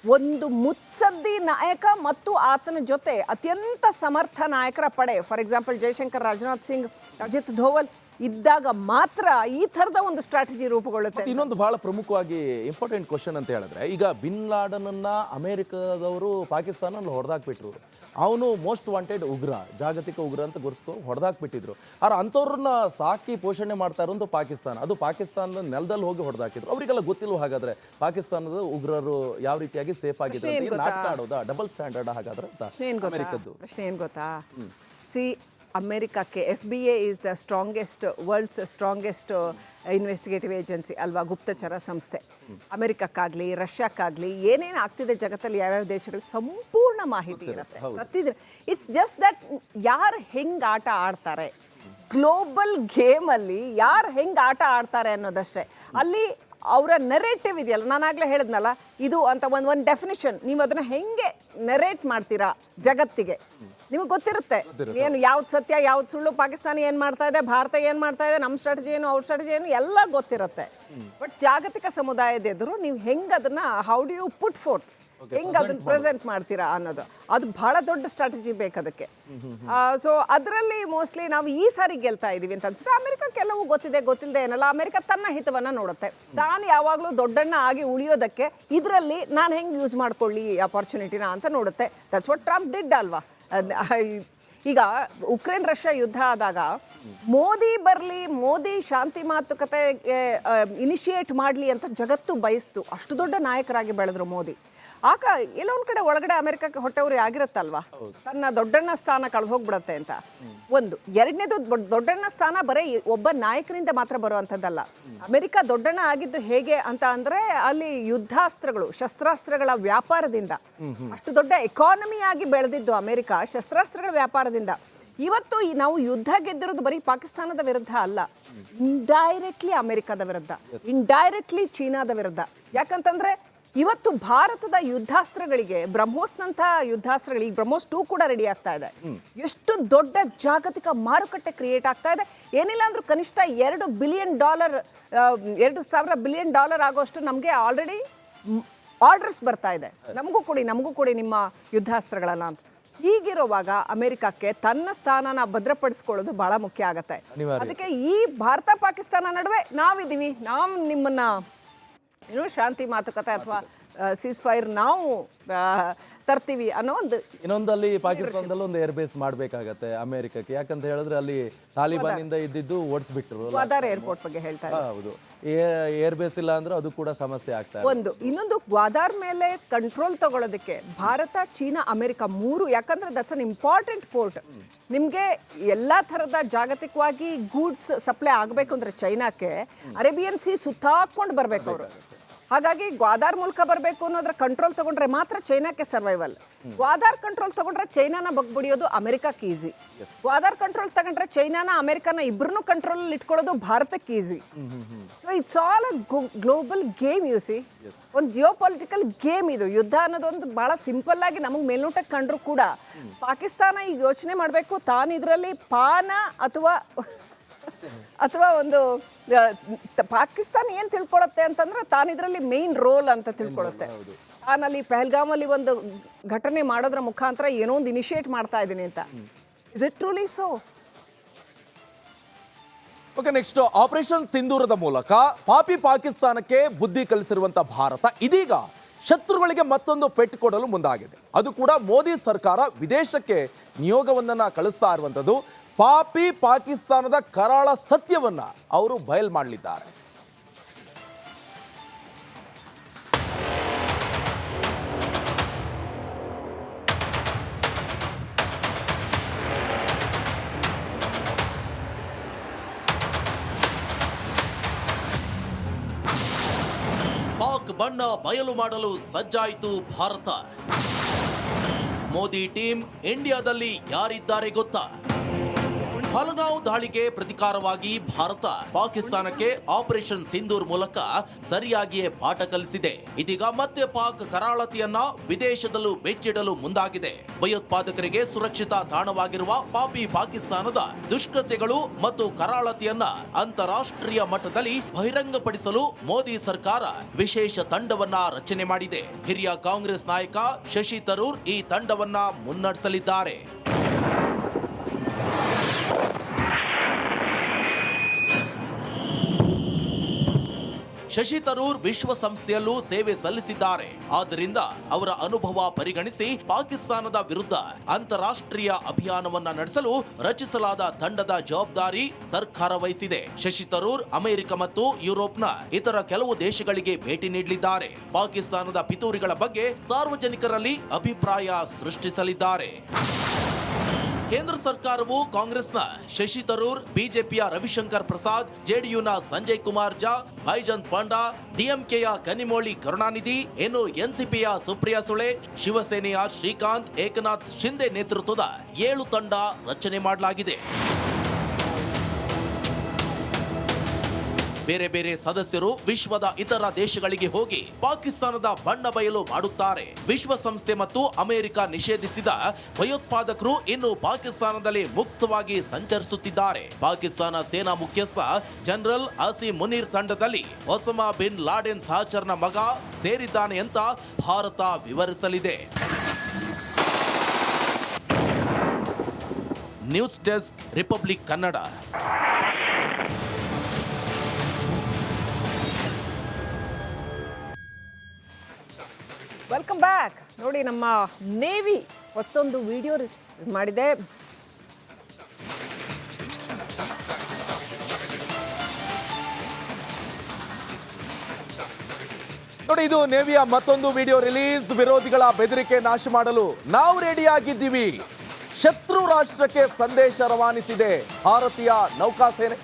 ಒಂದು ಮುತ್ಸದ್ದಿ ನಾಯಕ ಮತ್ತು ಆತನ ಜೊತೆ ಅತ್ಯಂತ ಸಮರ್ಥ ನಾಯಕರ ಪಡೆ, ಫಾರ್ ಎಕ್ಸಾಂಪಲ್ ಜೈಶಂಕರ್, ರಾಜನಾಥ್ ಸಿಂಗ್, ಅಜಿತ್ ಧೋವಲ್ ಇದ್ದಾಗ ಮಾತ್ರ ಈ ಥರದ ಒಂದು ಸ್ಟ್ರಾಟಜಿ ರೂಪುಗೊಳ್ಳುತ್ತೆ. ಇನ್ನೊಂದು ಬಹಳ ಪ್ರಮುಖವಾಗಿ ಇಂಪಾರ್ಟೆಂಟ್ ಕ್ವಶನ್ ಅಂತ ಹೇಳಿದ್ರೆ, ಈಗ ಬಿನ್ ಲಾಡನನ್ನ ಅಮೆರಿಕದವರು ಪಾಕಿಸ್ತಾನಲ್ಲಿ ಹೊಡೆದಾಕ್ಬಿಟ್ರು. ಅವನು ಮೋಸ್ಟ್ ವಾಂಟೆಡ್ ಉಗ್ರ, ಜಾಗತಿಕ ಉಗ್ರ ಅಂತ ಗುರುಸ್ಕೊ ಹೊಡೆದಾಕ್ಬಿಟ್ಟಿದ್ರು. ಆದ್ರೆ ಅಂಥವ್ರನ್ನ ಸಾಕಿ ಪೋಷಣೆ ಮಾಡ್ತಾ ಇರೋದು ಪಾಕಿಸ್ತಾನ. ಅದು ಪಾಕಿಸ್ತಾನದ ನೆಲದಲ್ಲಿ ಹೋಗಿ ಹೊಡೆದಾಕಿದ್ರು. ಅವರಿಗೆಲ್ಲ ಗೊತ್ತಿಲ್ವ ಹಾಗಾದ್ರೆ ಪಾಕಿಸ್ತಾನದ ಉಗ್ರರು ಯಾವ ರೀತಿಯಾಗಿ ಸೇಫ್ ಆಗಿದ್ರು? ನಾಟಕ ಆಡೋದಾ, ಡಬಲ್ ಸ್ಟ್ಯಾಂಡರ್ಡ್ ಹಾಗಾದ್ರೆ ಅಮೆರಿಕದ್ದು? ಪ್ರಶ್ನೆ ಏನ್ ಗೊತ್ತಾ, ಸಿ ಅಮೆರಿಕಕ್ಕೆ FBA is the strongest, world's strongest investigative agency ಅಲ್ವಾ, ಗುಪ್ತಚರ ಸಂಸ್ಥೆ. ಅಮೆರಿಕಕ್ಕಾಗಲಿ ರಷ್ಯಾಕ್ಕಾಗಲಿ ಏನೇನು ಆಗ್ತಿದೆ ಜಗತ್ತಲ್ಲಿ ಯಾವ್ಯಾವ ದೇಶಗಳು ಸಂಪೂರ್ಣ ಮಾಹಿತಿ ಇರುತ್ತೆ ಪ್ರತಿದಿನ. ಇಟ್ಸ್ ಜಸ್ಟ್ ದಟ್ ಯಾರು ಹೆಂಗೆ ಆಟ ಆಡ್ತಾರೆ, ಗ್ಲೋಬಲ್ ಗೇಮಲ್ಲಿ ಯಾರು ಹೆಂಗೆ ಆಟ ಆಡ್ತಾರೆ ಅನ್ನೋದಷ್ಟೇ. ಅಲ್ಲಿ ಅವರ ನೆರೇಟಿವ್ ಇದೆಯಲ್ಲ, ನಾನಾಗಲೇ ಹೇಳಿದ್ನಲ್ಲ, ಇದು ಅಂತ ಒಂದು ಡೆಫಿನಿಷನ್, ನೀವು ಅದನ್ನು ಹೆಂಗೆ ನೆರೇಟ್ ಮಾಡ್ತೀರಾ ಜಗತ್ತಿಗೆ ನಿಮಗೆ ಗೊತ್ತಿರುತ್ತೆ. ಏನು ಯಾವ್ದು ಸತ್ಯ ಯಾವ್ದು ಸುಳ್ಳು, ಪಾಕಿಸ್ತಾನ ಏನು ಮಾಡ್ತಾ ಇದೆ, ಭಾರತ ಏನು ಮಾಡ್ತಾ ಇದೆ, ನಮ್ಮ ಸ್ಟ್ರಾಟಜಿ ಏನು ಅವ್ರ ಸ್ಟ್ರಾಟಜಿ ಏನು ಎಲ್ಲ ಗೊತ್ತಿರುತ್ತೆ. ಬಟ್ ಜಾಗತಿಕ ಸಮುದಾಯದ ಎದುರು ನೀವು ಹೆಂಗೆ ಅದನ್ನು how do you put forth, ಹೆಂಗೆ ಅದನ್ನು ಪ್ರೆಸೆಂಟ್ ಮಾಡ್ತೀರಾ ಅನ್ನೋದು, ಅದು ಬಹಳ ದೊಡ್ಡ ಸ್ಟ್ರಾಟಜಿ ಬೇಕು ಅದಕ್ಕೆ. ಸೊ ಅದರಲ್ಲಿ ಮೋಸ್ಟ್ಲಿ ನಾವು ಈ ಸಾರಿ ಗೆಲ್ತಾ ಇದೀವಿ ಅಂತ ಅನ್ಸುತ್ತೆ. ಅಮೆರಿಕಕ್ಕೆ ಎಲ್ಲವೂ ಗೊತ್ತಿದೆ, ಗೊತ್ತಿಲ್ಲದೆ ಏನಲ್ಲ. ಅಮೆರಿಕ ತನ್ನ ಹಿತವನ್ನು ನೋಡುತ್ತೆ, ತಾನು ಯಾವಾಗಲೂ ದೊಡ್ಡಣ್ಣ ಆಗಿ ಉಳಿಯೋದಕ್ಕೆ ಇದರಲ್ಲಿ ನಾನು ಹೆಂಗೆ ಯೂಸ್ ಮಾಡ್ಕೊಳ್ಳಿ ಈ ಅಪಾರ್ಚುನಿಟಿನ ಅಂತ ನೋಡುತ್ತೆ. ದಟ್ಸ್ ವಾಟ್ ಟ್ರಂಪ್ ಡಿಡ್ ಅಲ್ವಾ. ಈಗ ಉಕ್ರೇನ್ ರಷ್ಯಾ ಯುದ್ಧ ಆದಾಗ ಮೋದಿ ಬರಲಿ, ಮೋದಿ ಶಾಂತಿ ಮಾತುಕತೆಗೆ ಇನಿಷಿಯೇಟ್ ಮಾಡಲಿ ಅಂತ ಜಗತ್ತು ಬಯಸ್ತು. ಅಷ್ಟು ದೊಡ್ಡ ನಾಯಕರಾಗಿ ಬೆಳೆದ್ರು ಮೋದಿ. ಆಗ ಎಲ್ಲೋ ಒಂದು ಕಡೆ ಒಳಗಡೆ ಅಮೆರಿಕಕ್ಕೆ ಹೊಟ್ಟೆವ್ರಿ ಆಗಿರುತ್ತಲ್ವಾ, ತನ್ನ ದೊಡ್ಡಣ್ಣ ಸ್ಥಾನ ಕಳೆದು ಹೋಗ್ಬಿಡತ್ತೆ ಅಂತ. ಒಂದು ಎರಡನೇದು, ದೊಡ್ಡಣ್ಣ ಸ್ಥಾನ ಬರೀ ಒಬ್ಬ ನಾಯಕರಿಂದ ಮಾತ್ರ ಬರುವಂಥದ್ದಲ್ಲ. ಅಮೆರಿಕ ದೊಡ್ಡಣ್ಣ ಆಗಿದ್ದು ಹೇಗೆ ಅಂತ ಅಂದ್ರೆ, ಅಲ್ಲಿ ಯುದ್ಧಾಸ್ತ್ರಗಳು, ಶಸ್ತ್ರಾಸ್ತ್ರಗಳ ವ್ಯಾಪಾರದಿಂದ ಅಷ್ಟು ದೊಡ್ಡ ಎಕಾನಮಿ ಆಗಿ ಬೆಳೆದಿದ್ದು ಅಮೆರಿಕ ಶಸ್ತ್ರಾಸ್ತ್ರಗಳ ವ್ಯಾಪಾರದಿಂದ. ಇವತ್ತು ನಾವು ಯುದ್ಧ ಗೆದ್ದಿರೋದು ಬರೀ ಪಾಕಿಸ್ತಾನದ ವಿರುದ್ಧ ಅಲ್ಲ, ಇಂಡೈರೆಕ್ಟ್ಲಿ ಅಮೆರಿಕದ ವಿರುದ್ಧ, ಇಂಡೈರೆಕ್ಟ್ಲಿ ಚೀನಾದ ವಿರುದ್ಧ. ಯಾಕಂತಂದ್ರೆ ಇವತ್ತು ಭಾರತದ ಯುದ್ಧಾಸ್ತ್ರಗಳಿಗೆ, ಬ್ರಹ್ಮೋಸ್ನಂಥ ಯುದ್ಧಾಸ್ತ್ರಗಳಿಗೆ, ಬ್ರಹ್ಮೋಸ್ 2 ಕೂಡ ರೆಡಿ ಆಗ್ತಾ ಇದೆ. ಎಷ್ಟು ದೊಡ್ಡ ಜಾಗತಿಕ ಮಾರುಕಟ್ಟೆ ಕ್ರಿಯೇಟ್ ಆಗ್ತಾ ಇದೆ. ಏನಿಲ್ಲ ಅಂದ್ರೂ ಕನಿಷ್ಠ $2 ಬಿಲಿಯನ್, $2,000 ಬಿಲಿಯನ್ ಆಗೋಷ್ಟು ನಮಗೆ ಆಲ್ರೆಡಿ ಆರ್ಡರ್ಸ್ ಬರ್ತಾ ಇದೆ. ನಮಗೂ ಕೊಡಿ ನಿಮ್ಮ ಯುದ್ಧಾಸ್ತ್ರಗಳನ್ನ ಅಂತ. ಹೀಗಿರುವಾಗ ಅಮೆರಿಕಕ್ಕೆ ತನ್ನ ಸ್ಥಾನನ ಭದ್ರಪಡಿಸ್ಕೊಳ್ಳೋದು ಬಹಳ ಮುಖ್ಯ ಆಗತ್ತೆ. ಅದಕ್ಕೆ ಈ ಭಾರತ ಪಾಕಿಸ್ತಾನ ನಡುವೆ ನಾವಿದ್ದೀವಿ, ನಾವು ನಿಮ್ಮನ್ನ ಶಾಂತಿ ಮಾತುಕತೆ ಅಥವಾ ಸೀಸ್ ಫೈರ್ ನಾವು ತರ್ತೀವಿ ಅನ್ನೋ ಒಂದು. ಇನ್ನೊಂದಲ್ಲಿ ಪಾಕಿಸ್ತಾನದಲ್ಲಿ ಒಂದು ಏರ್ ಬೇಸ್ ಮಾಡ್ಬೇಕಾಗತ್ತೆ ಅಮೆರಿಕಕ್ಕೆ. ಯಾಕಂತ ಹೇಳಿದ್ರೆ ಅಲ್ಲಿ ತಾಲಿಬಾನ್ ಇಂದ ಇದ್ದಿದ್ದು ಓಡಿಸ್ಬಿಟ್ರು. ಗ್ವಾದಾರ್ ಏರ್ಪೋರ್ಟ್ ಬಗ್ಗೆ ಹೇಳ್ತಾ ಇದ್ದಾರೆ. ಹೌದು, ಏರ್ ಬೇಸ್ ಇಲ್ಲ ಅಂದ್ರೆ ಅದು ಕೂಡ ಸಮಸ್ಯೆ ಆಗ್ತಾ ಇದೆ. ಇನ್ನೊಂದು ಗ್ವಾದಾರ್ ಮೇಲೆ ಕಂಟ್ರೋಲ್ ತಗೊಳ್ಳೋದಕ್ಕೆ ಭಾರತ, ಚೀನಾ, ಅಮೆರಿಕ 3, ಯಾಕಂದ್ರೆ ದಟ್ಸ್ ಅನ್ ಇಂಪಾರ್ಟೆಂಟ್ ಪೋರ್ಟ್. ನಿಮಗೆ ಎಲ್ಲಾ ಥರದ ಜಾಗತಿಕವಾಗಿ ಗೂಡ್ಸ್ ಸಪ್ಲೈ ಆಗಬೇಕು ಅಂದ್ರೆ ಚೈನಾಕ್ಕೆ ಅರೇಬಿಯನ್ ಸಿ ಸುತ್ತಾಕೊಂಡು ಬರ್ಬೇಕು ಅವರು. ಹಾಗಾಗಿ ಗ್ವಾದಾರ್ ಮೂಲಕ ಬರಬೇಕು ಅನ್ನೋದ್ರ ಕಂಟ್ರೋಲ್ ತಗೊಂಡ್ರೆ ಮಾತ್ರ ಚೈನಾಕ್ಕೆ ಸರ್ವೈವಲ್. ಗ್ವಾದಾರ್ ಕಂಟ್ರೋಲ್ ತಗೊಂಡ್ರೆ ಚೈನಾನ ಬಗ್ಬಿಡಿಯೋದು ಅಮೆರಿಕಕ್ಕೆ ಈಸಿ. ಗ್ವಾದಾರ್ ಕಂಟ್ರೋಲ್ ತಗೊಂಡ್ರೆ ಚೈನಾನ ಅಮೆರಿಕನ ಇಬ್ಬರನ್ನೂ ಕಂಟ್ರೋಲ್ ಇಟ್ಕೊಳ್ಳೋದು ಭಾರತಕ್ಕೆ easy. So it's all a global game. U C, ಒಂದು ಜಿಯೋ ಪೊಲಿಟಿಕಲ್ ಗೇಮ್ ಇದು. ಯುದ್ಧ ಅನ್ನೋದೊಂದು ಬಹಳ ಸಿಂಪಲ್ ಆಗಿ ನಮಗೆ ಮೇಲ್ನೋಟಕ್ಕೆ ಕಂಡ್ರು ಕೂಡ ಪಾಕಿಸ್ತಾನ ಈಗ ಯೋಚನೆ ಮಾಡಬೇಕು, ತಾನು ಇದರಲ್ಲಿ ಪಾನ ಅಥವಾ ಒಂದು ಪಾಕಿಸ್ತಾನ ಏನ್ ತಿಳ್ಕೊಳತ್ತೆ ಅಂತಂದ್ರೆ ತಾನು ಇದರಲ್ಲಿ ಮೇನ್ ರೋಲ್ ಅಂತ ತಿಳ್ಕೊಳುತ್ತೆ. ನಾನಲ್ಲಿ ಪಹಲ್ಗಾಮಲ್ಲಿ ಒಂದು ಘಟನೆ ಮಾಡೋದ್ರ ಮುಖಾಂತರ ಏನೋ ಒಂದು ಇನಿಷಿಯೇಟ್ ಮಾಡ್ತಾ ಇದ್ದೀನಿ ಅಂತ. Is it truly so? Okay, next operation ಸಿಂಧೂರದ ಮೂಲಕ ಪಾಪಿ ಪಾಕಿಸ್ತಾನಕ್ಕೆ ಬುದ್ಧಿ ಕಲಿಸಿರುವಂತ ಭಾರತ ಇದೀಗ ಶತ್ರುಗಳಿಗೆ ಮತ್ತೊಂದು ಪೆಟ್ಟು ಕೊಡಲು ಮುಂದಾಗಿದೆ. ಅದು ಕೂಡ ಮೋದಿ ಸರ್ಕಾರ ವಿದೇಶಕ್ಕೆ ನಿಯೋಗವನ್ನ ಕಳಿಸ್ತಾ ಇರುವಂಥದ್ದು. ಪಾಪಿ ಪಾಕಿಸ್ತಾನದ ಕರಾಳ ಸತ್ಯವನ್ನ ಅವರು ಬಯಲು ಮಾಡಲಿದ್ದಾರೆ. ಪಾಕ್ ಬಣ್ಣ ಬಯಲು ಮಾಡಲು ಸಜ್ಜಾಯಿತು ಭಾರತ. ಮೋದಿ ಟೀಮ್ ಇಂಡಿಯಾದಲ್ಲಿ ಯಾರಿದ್ದಾರೆ ಗೊತ್ತಾ? ಹಲಗಾಂವ್ ದಾಳಿಗೆ ಪ್ರತಿಕಾರವಾಗಿ ಭಾರತ ಪಾಕಿಸ್ತಾನಕ್ಕೆ ಆಪರೇಷನ್ ಸಿಂಧೂರ್ ಮೂಲಕ ಸರಿಯಾಗಿಯೇ ಪಾಠ ಕಲಿಸಿದೆ. ಇದೀಗ ಮತ್ತೆ ಪಾಕ್ ಕರಾಳತೆಯನ್ನ ವಿದೇಶದಲ್ಲೂ ಬೆಚ್ಚಿಡಲು ಮುಂದಾಗಿದೆ. ಭಯೋತ್ಪಾದಕರಿಗೆ ಸುರಕ್ಷಿತ ತಾಣವಾಗಿರುವ ಪಾಪಿ ಪಾಕಿಸ್ತಾನದ ದುಷ್ಕೃತ್ಯಗಳು ಮತ್ತು ಕರಾಳತೆಯನ್ನ ಅಂತಾರಾಷ್ಟ್ರೀಯ ಮಟ್ಟದಲ್ಲಿ ಬಹಿರಂಗಪಡಿಸಲು ಮೋದಿ ಸರ್ಕಾರ ವಿಶೇಷ ತಂಡವನ್ನ ರಚನೆ ಮಾಡಿದೆ. ಹಿರಿಯ ಕಾಂಗ್ರೆಸ್ ನಾಯಕ ಶಶಿ ತರೂರ್ ಈ ತಂಡವನ್ನ ಮುನ್ನಡೆಸಲಿದ್ದಾರೆ. ಶಶಿ ತರೂರ್ ವಿಶ್ವಸಂಸ್ಥೆಯಲ್ಲೂ ಸೇವೆ ಸಲ್ಲಿಸಿದ್ದಾರೆ. ಆದ್ದರಿಂದ ಅವರ ಅನುಭವ ಪರಿಗಣಿಸಿ ಪಾಕಿಸ್ತಾನದ ವಿರುದ್ಧ ಅಂತಾರಾಷ್ಟ್ರೀಯ ಅಭಿಯಾನವನ್ನ ನಡೆಸಲು ರಚಿಸಲಾದ ತಂಡದ ಜವಾಬ್ದಾರಿ ಸರ್ಕಾರ ವಹಿಸಿದೆ. ಶಶಿ ತರೂರ್ ಅಮೆರಿಕ ಮತ್ತು ಯುರೋಪ್ನ ಇತರ ಕೆಲವು ದೇಶಗಳಿಗೆ ಭೇಟಿ ನೀಡಲಿದ್ದಾರೆ. ಪಾಕಿಸ್ತಾನದ ಪಿತೂರಿಗಳ ಬಗ್ಗೆ ಸಾರ್ವಜನಿಕರಲ್ಲಿ ಅಭಿಪ್ರಾಯ ಸೃಷ್ಟಿಸಲಿದ್ದಾರೆ. ಕೇಂದ್ರ ಸರ್ಕಾರವು ಕಾಂಗ್ರೆಸ್ನ ಶಶಿ ತರೂರ್, ಬಿಜೆಪಿಯ ರವಿಶಂಕರ್ ಪ್ರಸಾದ್, ಜೆಡಿಯುನ ಸಂಜಯ್ ಕುಮಾರ್ ಜಾ, ಬೈಜಂತ್ ಪಾಂಡಾ, ಡಿಎಂಕೆಯ ಕನಿಮೋಳಿ ಕರುಣಾನಿಧಿ, ಇನ್ನು ಎನ್ಸಿಪಿಯ ಸುಪ್ರಿಯಾ ಸುಳೆ, ಶಿವಸೇನೆಯ ಶ್ರೀಕಾಂತ್ ಏಕನಾಥ್ ಶಿಂದೆ ನೇತೃತ್ವದ 7 ತಂಡ ರಚನೆ ಮಾಡಲಾಗಿದೆ. ಬೇರೆ ಬೇರೆ ಸದಸ್ಯರು ವಿಶ್ವದ ಇತರ ದೇಶಗಳಿಗೆ ಹೋಗಿ ಪಾಕಿಸ್ತಾನದ ಬಣ್ಣ ಬಯಲು ಮಾಡುತ್ತಾರೆ. ವಿಶ್ವಸಂಸ್ಥೆ ಮತ್ತು ಅಮೆರಿಕ ನಿಷೇಧಿಸಿದ ಭಯೋತ್ಪಾದಕರು ಇನ್ನು ಪಾಕಿಸ್ತಾನದಲ್ಲಿ ಮುಕ್ತವಾಗಿ ಸಂಚರಿಸುತ್ತಿದ್ದಾರೆ. ಪಾಕಿಸ್ತಾನ ಸೇನಾ ಮುಖ್ಯಸ್ಥ ಜನರಲ್ ಆಸಿಮ್ ಮುನೀರ್ ತಂಡದಲ್ಲಿ ಒಸಾಮಾ ಬಿನ್ ಲಾಡೆನ್ ಸಹಚರನ ಮಗ ಸೇರಿದ್ದಾನೆ ಅಂತ ಭಾರತ ವಿವರಿಸಲಿದೆ. News desk, republic Kannada. Welcome back. ನೋಡಿ, ನಮ್ಮ ನೇವಿ ಹೊಸದೊಂದು ವಿಡಿಯೋ ಮಾಡಿದೆ. ನೋಡಿ, ಇದು ನೇವಿಯ ಮತ್ತೊಂದು ವಿಡಿಯೋ ರಿಲೀಸ್. ವಿರೋಧಿಗಳ ಬೆದರಿಕೆ ನಾಶ ಮಾಡಲು ನಾವು ರೆಡಿ ಆಗಿದ್ದೀವಿ. ಶತ್ರು ರಾಷ್ಟ್ರಕ್ಕೆ ಸಂದೇಶ ರವಾನಿಸಿದೆ ಭಾರತೀಯ ನೌಕಾಸೇನೆ.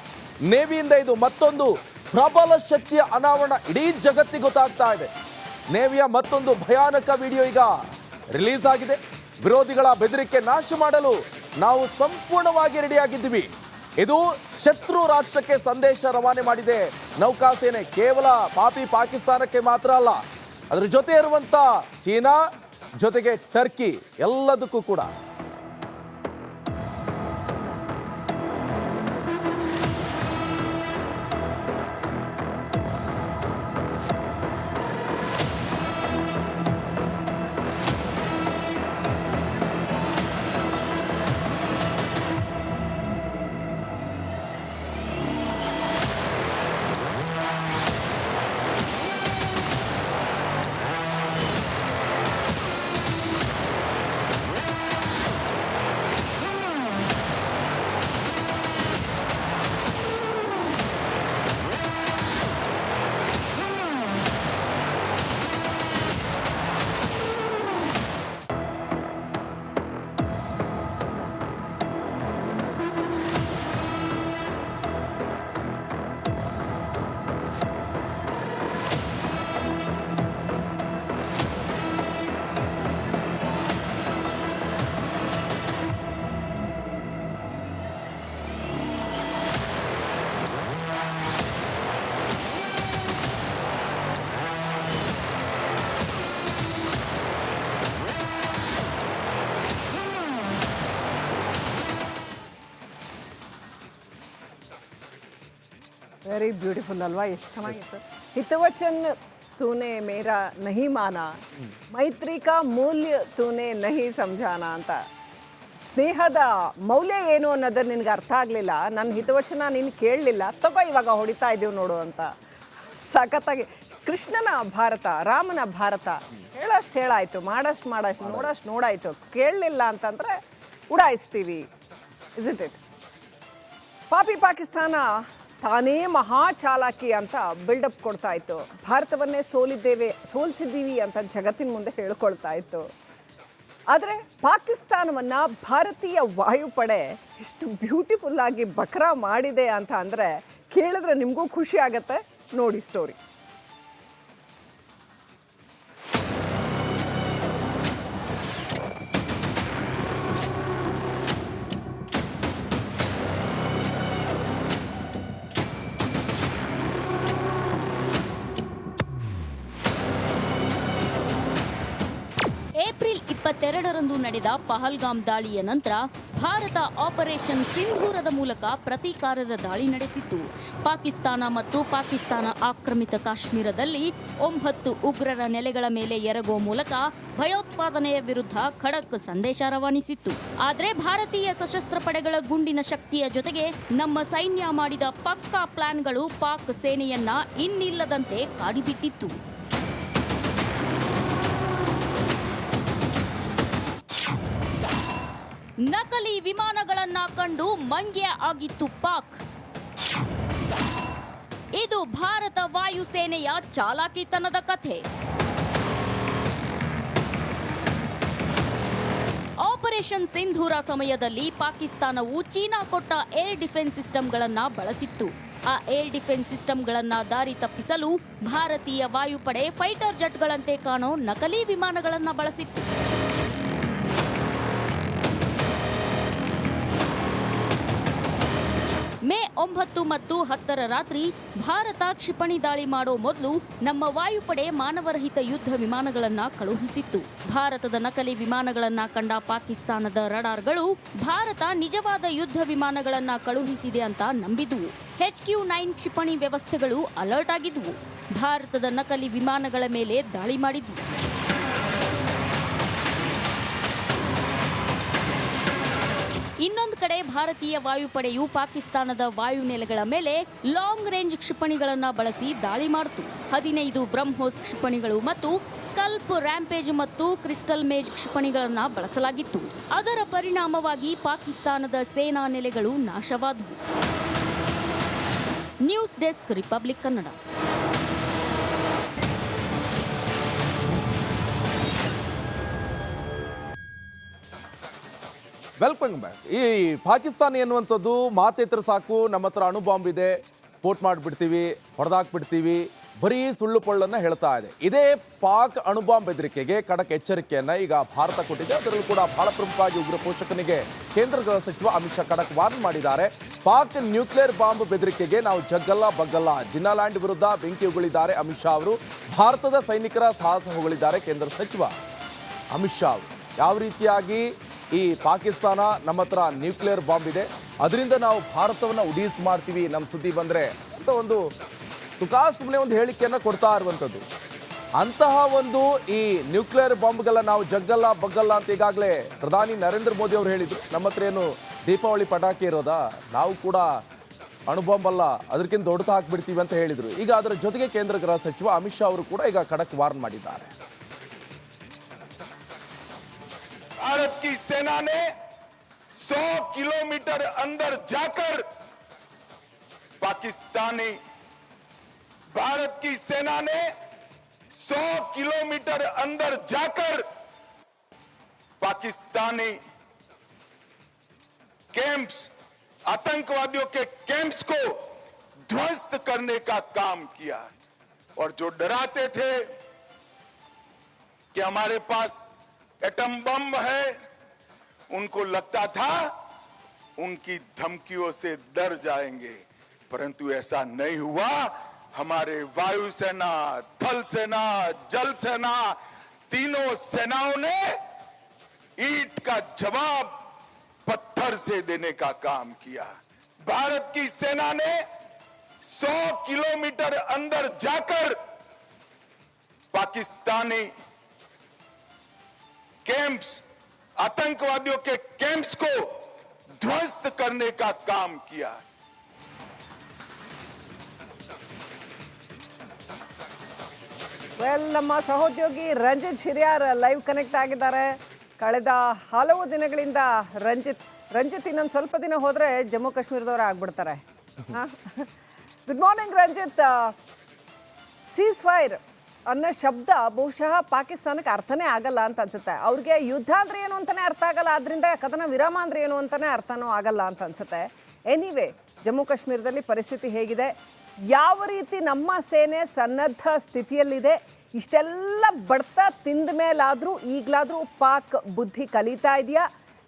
ನೇವಿಯಿಂದ ಇದು ಮತ್ತೊಂದು ಪ್ರಬಲ ಶಕ್ತಿಯ ಅನಾವರಣ ಇಡೀ ಜಗತ್ತಿಗೆ ಗೊತ್ತಾಗ್ತಾ ಇದೆ. ನೇವಿಯ ಮತ್ತೊಂದು ಭಯಾನಕ ವಿಡಿಯೋ ಈಗ ರಿಲೀಸ್ ಆಗಿದೆ. ವಿರೋಧಿಗಳ ಬೆದರಿಕೆ ನಾಶ ಮಾಡಲು ನಾವು ಸಂಪೂರ್ಣವಾಗಿ ರೆಡಿಯಾಗಿದ್ದೀವಿ. ಇದು ಶತ್ರು ರಾಷ್ಟ್ರಕ್ಕೆ ಸಂದೇಶ ರವಾನೆ ಮಾಡಿದೆ ನೌಕಾಸೇನೆ. ಕೇವಲ ಪಾಪಿ ಪಾಕಿಸ್ತಾನಕ್ಕೆ ಮಾತ್ರ ಅಲ್ಲ, ಅದರ ಜೊತೆ ಇರುವಂತ ಚೀನಾ ಜೊತೆಗೆ ಟರ್ಕಿ ಎಲ್ಲದಕ್ಕೂ ಕೂಡ. ವೆರಿ ಬ್ಯೂಟಿಫುಲ್ ಅಲ್ವಾ? ಎಷ್ಟು ಚೆನ್ನಾಗಿತ್ತು. ಹಿತವಚನ್ ತೂನೆ ಮೇರಾ ನಹಿ ಮಾನ, ಮೈತ್ರಿ ಕಾ ಮೂಲ್ಯ ತೂನೆ ನಹಿ ಸಮझाನ ಅಂತ. ಸ್ನೇಹದ ಮೌಲ್ಯ ಏನು ಅನ್ನೋದು ನಿನಗೆ ಅರ್ಥ ಆಗಲಿಲ್ಲ, ನನ್ನ ಹಿತವಚನ ನೀನು ಕೇಳಲಿಲ್ಲ, ತಗೋ ಇವಾಗ ಹೊಡಿತಾ ಇದ್ದೀವಿ ನೋಡು ಅಂತ. ಸಖತ್ತಾಗಿ ಕೃಷ್ಣನ ಭಾರತ, ರಾಮನ ಭಾರತ ಹೇಳಷ್ಟು ಹೇಳಾಯ್ತು, ಮಾಡಷ್ಟು ನೋಡಷ್ಟು ನೋಡಾಯ್ತು. ಕೇಳಲಿಲ್ಲ ಅಂತಂದ್ರೆ ಉಡಾಯಿಸ್ತೀವಿ. Is it? ಪಾಪಿ ಪಾಕಿಸ್ತಾನ ತಾನೇ ಮಹಾ ಚಾಲಾಕಿ ಅಂತ ಬಿಲ್ಡಪ್ ಕೊಡ್ತಾ ಇತ್ತು. ಭಾರತವನ್ನೇ ಸೋಲಿಸಿದ್ದೀವಿ ಅಂತ ಜಗತ್ತಿನ ಮುಂದೆ ಹೇಳ್ಕೊಳ್ತಾ ಇತ್ತು. ಆದರೆ ಪಾಕಿಸ್ತಾನವನ್ನ ಭಾರತೀಯ ವಾಯುಪಡೆ ಎಷ್ಟು ಬ್ಯೂಟಿಫುಲ್ ಆಗಿ ಬಕ್ರಾ ಮಾಡಿದೆ ಅಂತ ಅಂದರೆ ಕೇಳಿದ್ರೆ ನಿಮಗೂ ಖುಷಿ ಆಗತ್ತೆ. ನೋಡಿ ಸ್ಟೋರಿ. ಏಪ್ರಿಲ್ 22ರಂದು ನಡೆದ ಪಹಲ್ಗಾಮ್ ದಾಳಿಯ ನಂತರ ಭಾರತ ಆಪರೇಷನ್ ಸಿಂಧೂರದ ಮೂಲಕ ಪ್ರತೀಕಾರದ ದಾಳಿ ನಡೆಸಿತ್ತು. ಪಾಕಿಸ್ತಾನ ಮತ್ತು ಪಾಕಿಸ್ತಾನ ಆಕ್ರಮಿತ ಕಾಶ್ಮೀರದಲ್ಲಿ 9 ಉಗ್ರರ ನೆಲೆಗಳ ಮೇಲೆ ಎರಗುವ ಮೂಲಕ ಭಯೋತ್ಪಾದನೆಯ ವಿರುದ್ಧ ಖಡಕ್ ಸಂದೇಶ ರವಾನಿಸಿತ್ತು. ಆದರೆ ಭಾರತೀಯ ಸಶಸ್ತ್ರ ಪಡೆಗಳ ಗುಂಡಿನ ಶಕ್ತಿಯ ಜೊತೆಗೆ ನಮ್ಮ ಸೈನ್ಯ ಮಾಡಿದ ಪಕ್ಕಾ ಪ್ಲಾನ್ಗಳು ಪಾಕ್ ಸೇನೆಯನ್ನ ಇನ್ನಿಲ್ಲದಂತೆ ಕಾಡಿಬಿಟ್ಟಿತ್ತು. ನಕಲಿ ವಿಮಾನಗಳನ್ನ ಕಂಡು ಮಂಗ್ಯ ಆಗಿತ್ತು ಪಾಕ್. ಇದು ಭಾರತ ವಾಯುಸೇನೆಯ ಚಾಲಾಕಿತನದ ಕಥೆ. ಆಪರೇಷನ್ ಸಿಂಧೂರ ಸಮಯದಲ್ಲಿ ಪಾಕಿಸ್ತಾನವು ಚೀನಾ ಕೊಟ್ಟ ಏರ್ ಡಿಫೆನ್ಸ್ ಸಿಸ್ಟಂಗಳನ್ನ ಬಳಸಿತ್ತು. ಆ ಏರ್ ಡಿಫೆನ್ಸ್ ಸಿಸ್ಟಂಗಳನ್ನ ದಾರಿ ತಪ್ಪಿಸಲು ಭಾರತೀಯ ವಾಯುಪಡೆ ಫೈಟರ್ ಜೆಟ್ಗಳಂತೆ ಕಾಣೋ ನಕಲಿ ವಿಮಾನಗಳನ್ನ ಬಳಸಿತ್ತು. ಮೇ 9 ಮತ್ತು 10ರ ರಾತ್ರಿ ಭಾರತ ಕ್ಷಿಪಣಿ ದಾಳಿ ಮಾಡೋ ಮೊದಲು ನಮ್ಮ ವಾಯುಪಡೆ ಮಾನವರಹಿತ ಯುದ್ಧ ವಿಮಾನಗಳನ್ನ ಕಳುಹಿಸಿತ್ತು. ಭಾರತದ ನಕಲಿ ವಿಮಾನಗಳನ್ನ ಕಂಡ ಪಾಕಿಸ್ತಾನದ ರಡಾರ್ಗಳು ಭಾರತ ನಿಜವಾದ ಯುದ್ಧ ವಿಮಾನಗಳನ್ನ ಕಳುಹಿಸಿದೆ ಅಂತ ನಂಬಿದ್ವು. HQ-9 ಕ್ಷಿಪಣಿ ವ್ಯವಸ್ಥೆಗಳು ಅಲರ್ಟ್ ಆಗಿದ್ವು. ಭಾರತದ ನಕಲಿ ವಿಮಾನಗಳ ಮೇಲೆ ದಾಳಿ ಮಾಡಿದ್ವು. ಇನ್ನೊಂದು ಕಡೆ ಭಾರತೀಯ ವಾಯುಪಡೆಯು ಪಾಕಿಸ್ತಾನದ ವಾಯುನೆಲೆಗಳ ಮೇಲೆ ಲಾಂಗ್ ರೇಂಜ್ ಕ್ಷಿಪಣಿಗಳನ್ನು ಬಳಸಿ ದಾಳಿ ಮಾಡಿತು. 15 ಬ್ರಹ್ಮೋಸ್ ಕ್ಷಿಪಣಿಗಳು ಮತ್ತು ಸ್ಕಲ್ಪ್, ರ್ಯಾಂಪೇಜ್ ಮತ್ತು ಕ್ರಿಸ್ಟಲ್ ಮೇಜ್ ಕ್ಷಿಪಣಿಗಳನ್ನು ಬಳಸಲಾಗಿತ್ತು. ಅದರ ಪರಿಣಾಮವಾಗಿ ಪಾಕಿಸ್ತಾನದ ಸೇನಾ ನೆಲೆಗಳು ನಾಶವಾದವು. News desk, republic Kannada. Welcome back. ಈ ಪಾಕಿಸ್ತಾನ ಎನ್ನುವಂಥದ್ದು ಮಾತೆತ್ರ ಸಾಕು, ನಮ್ಮ ಹತ್ರ ಅಣುಬಾಂಬ್ ಇದೆ, ಸ್ಫೋಟ್ ಮಾಡಿಬಿಡ್ತೀವಿ, ಹೊಡೆದಾಕ್ಬಿಡ್ತೀವಿ, ಬರೀ ಸುಳ್ಳು ಪೊಳ್ಳನ್ನು ಹೇಳ್ತಾ ಇದೆ. ಇದೇ ಪಾಕ್ ಅಣುಬಾಂಬ್ ಬೆದರಿಕೆಗೆ ಖಡಕ್ ಎಚ್ಚರಿಕೆಯನ್ನು ಈಗ ಭಾರತ ಕೊಟ್ಟಿದೆ. ಅದರಲ್ಲೂ ಕೂಡ ಬಹಳ ಪ್ರಮುಖವಾಗಿ ಉಗ್ರ ಪೋಷಕನಿಗೆ ಕೇಂದ್ರ ಗೃಹ ಸಚಿವ ಅಮಿತ್ ಶಾ ಖಡಕ್ ವಾರ್ನ್ ಮಾಡಿದ್ದಾರೆ. ಪಾಕ್ ನ್ಯೂಕ್ಲಿಯರ್ ಬಾಂಬ್ ಬೆದರಿಕೆಗೆ ನಾವು ಜಗ್ಗಲ್ಲ ಬಗ್ಗಲ್ಲ. ಜಿನ್ನಾಲ್ಯಾಂಡ್ ವಿರುದ್ಧ ಬೆಂಕಿ ಉಗುಳಿದ್ದಾರೆ ಅಮಿತ್ ಶಾ ಅವರು. ಭಾರತದ ಸೈನಿಕರ ಸಾಹಸ ಹೊಗಳಿದ್ದಾರೆ ಕೇಂದ್ರ ಸಚಿವ ಅಮಿತ್ ಶಾ ಅವರು. ಯಾವ ರೀತಿಯಾಗಿ ಈ ಪಾಕಿಸ್ತಾನ ನಮ್ಮ ಹತ್ರ ನ್ಯೂಕ್ಲಿಯರ್ ಬಾಂಬ್ ಇದೆ, ಅದರಿಂದ ನಾವು ಭಾರತವನ್ನು ಉಡೀಸ್ ಮಾಡ್ತೀವಿ ನಮ್ಮ ಸುದ್ದಿ ಬಂದರೆ ಅಂತ ಒಂದು ಸುಮ್ಮನೆ ಒಂದು ಹೇಳಿಕೆಯನ್ನು ಕೊಡ್ತಾ ಇರುವಂಥದ್ದು. ಅಂತಹ ಒಂದು ಈ ನ್ಯೂಕ್ಲಿಯರ್ ಬಾಂಬ್ಗೆಲ್ಲ ನಾವು ಜಗ್ಗಲ್ಲ ಬಗ್ಗಲ್ಲ ಅಂತ ಈಗಾಗಲೇ ಪ್ರಧಾನಿ ನರೇಂದ್ರ ಮೋದಿ ಅವರು ಹೇಳಿದರು. ನಮ್ಮ ಹತ್ರ ಏನು ದೀಪಾವಳಿ ಪಟಾಕಿ ಇರೋದಾ, ನಾವು ಕೂಡ ಅಣುಬಾಂಬ್ ಅಲ್ಲ, ಅದಕ್ಕಿಂತ ದೊಡ್ಡದು ಹಾಕ್ಬಿಡ್ತೀವಿ ಅಂತ ಹೇಳಿದರು. ಈಗ ಅದರ ಜೊತೆಗೆ ಕೇಂದ್ರ ಗೃಹ ಸಚಿವ ಅಮಿತ್ ಶಾ ಅವರು ಕೂಡ ಈಗ ಖಡಕ್ ವಾರ್ನ್ ಮಾಡಿದ್ದಾರೆ. भारत की सेना ने 100 किलोमीटर अंदर जाकर भारत की सेना ने 100 किलोमीटर अंदर जाकर पाकिस्तानी कैंप्स, आतंकवादियों के कैंप्स को ध्वस्त करने का काम किया. और जो डराते थे कि हमारे पास एटम बम है, उनको लगता था उनकी धमकियों से डर जाएंगे, परंतु ऐसा नहीं हुआ. हमारे वायुसेना, थल सेना, जल सेना, तीनों सेनाओं ने ईंट का जवाब पत्थर से देने का काम किया. भारत की सेना ने 100 किलोमीटर अंदर जाकर पाकिस्तानी कैंप्स, आतंकवादियों के कैंप्स को ध्वस्त करने का काम किया. ನಮ್ಮ ಸಹೋದ್ಯೋಗಿ ರಂಜಿತ್ ಶಿರ್ಯಾರ್ ಲೈವ್ ಕನೆಕ್ಟ್ ಆಗಿದ್ದಾರೆ. ಕಳೆದ ಹಲವು ದಿನಗಳಿಂದ ರಂಜಿತ್ ಇನ್ನೊಂದು ಸ್ವಲ್ಪ ದಿನ ಹೋದರೆ ಜಮ್ಮು ಕಾಶ್ಮೀರದವರೇ ಆಗ್ಬಿಡ್ತಾರೆ. Good morning Ranjit. Cease fire ಅನ್ನೋ ಶಬ್ದ ಬಹುಶಃ ಪಾಕಿಸ್ತಾನಕ್ಕೆ ಅರ್ಥನೇ ಆಗಲ್ಲ ಅಂತ ಅನ್ಸುತ್ತೆ. ಅವ್ರಿಗೆ ಯುದ್ಧ ಅಂದ್ರೆ ಏನು ಅಂತಲೇ ಅರ್ಥ ಆಗಲ್ಲ, ಅದರಿಂದ ಕದನ ವಿರಾಮ ಅಂದ್ರೆ ಏನು ಅಂತಲೇ ಅರ್ಥನೂ ಆಗಲ್ಲ ಅಂತ ಅನ್ಸುತ್ತೆ. ಎನಿವೆ, ಜಮ್ಮು ಕಾಶ್ಮೀರದಲ್ಲಿ ಪರಿಸ್ಥಿತಿ ಹೇಗಿದೆ, ಯಾವ ರೀತಿ ನಮ್ಮ ಸೇನೆ ಸನ್ನದ್ಧ ಸ್ಥಿತಿಯಲ್ಲಿದೆ, ಇಷ್ಟೆಲ್ಲ ಬಡ್ತಾ ತಿಂದ ಮೇಲಾದರೂ ಈಗಲಾದರೂ ಪಾಕ್ ಬುದ್ಧಿ ಕಲಿತಾ ಇದೆಯಾ?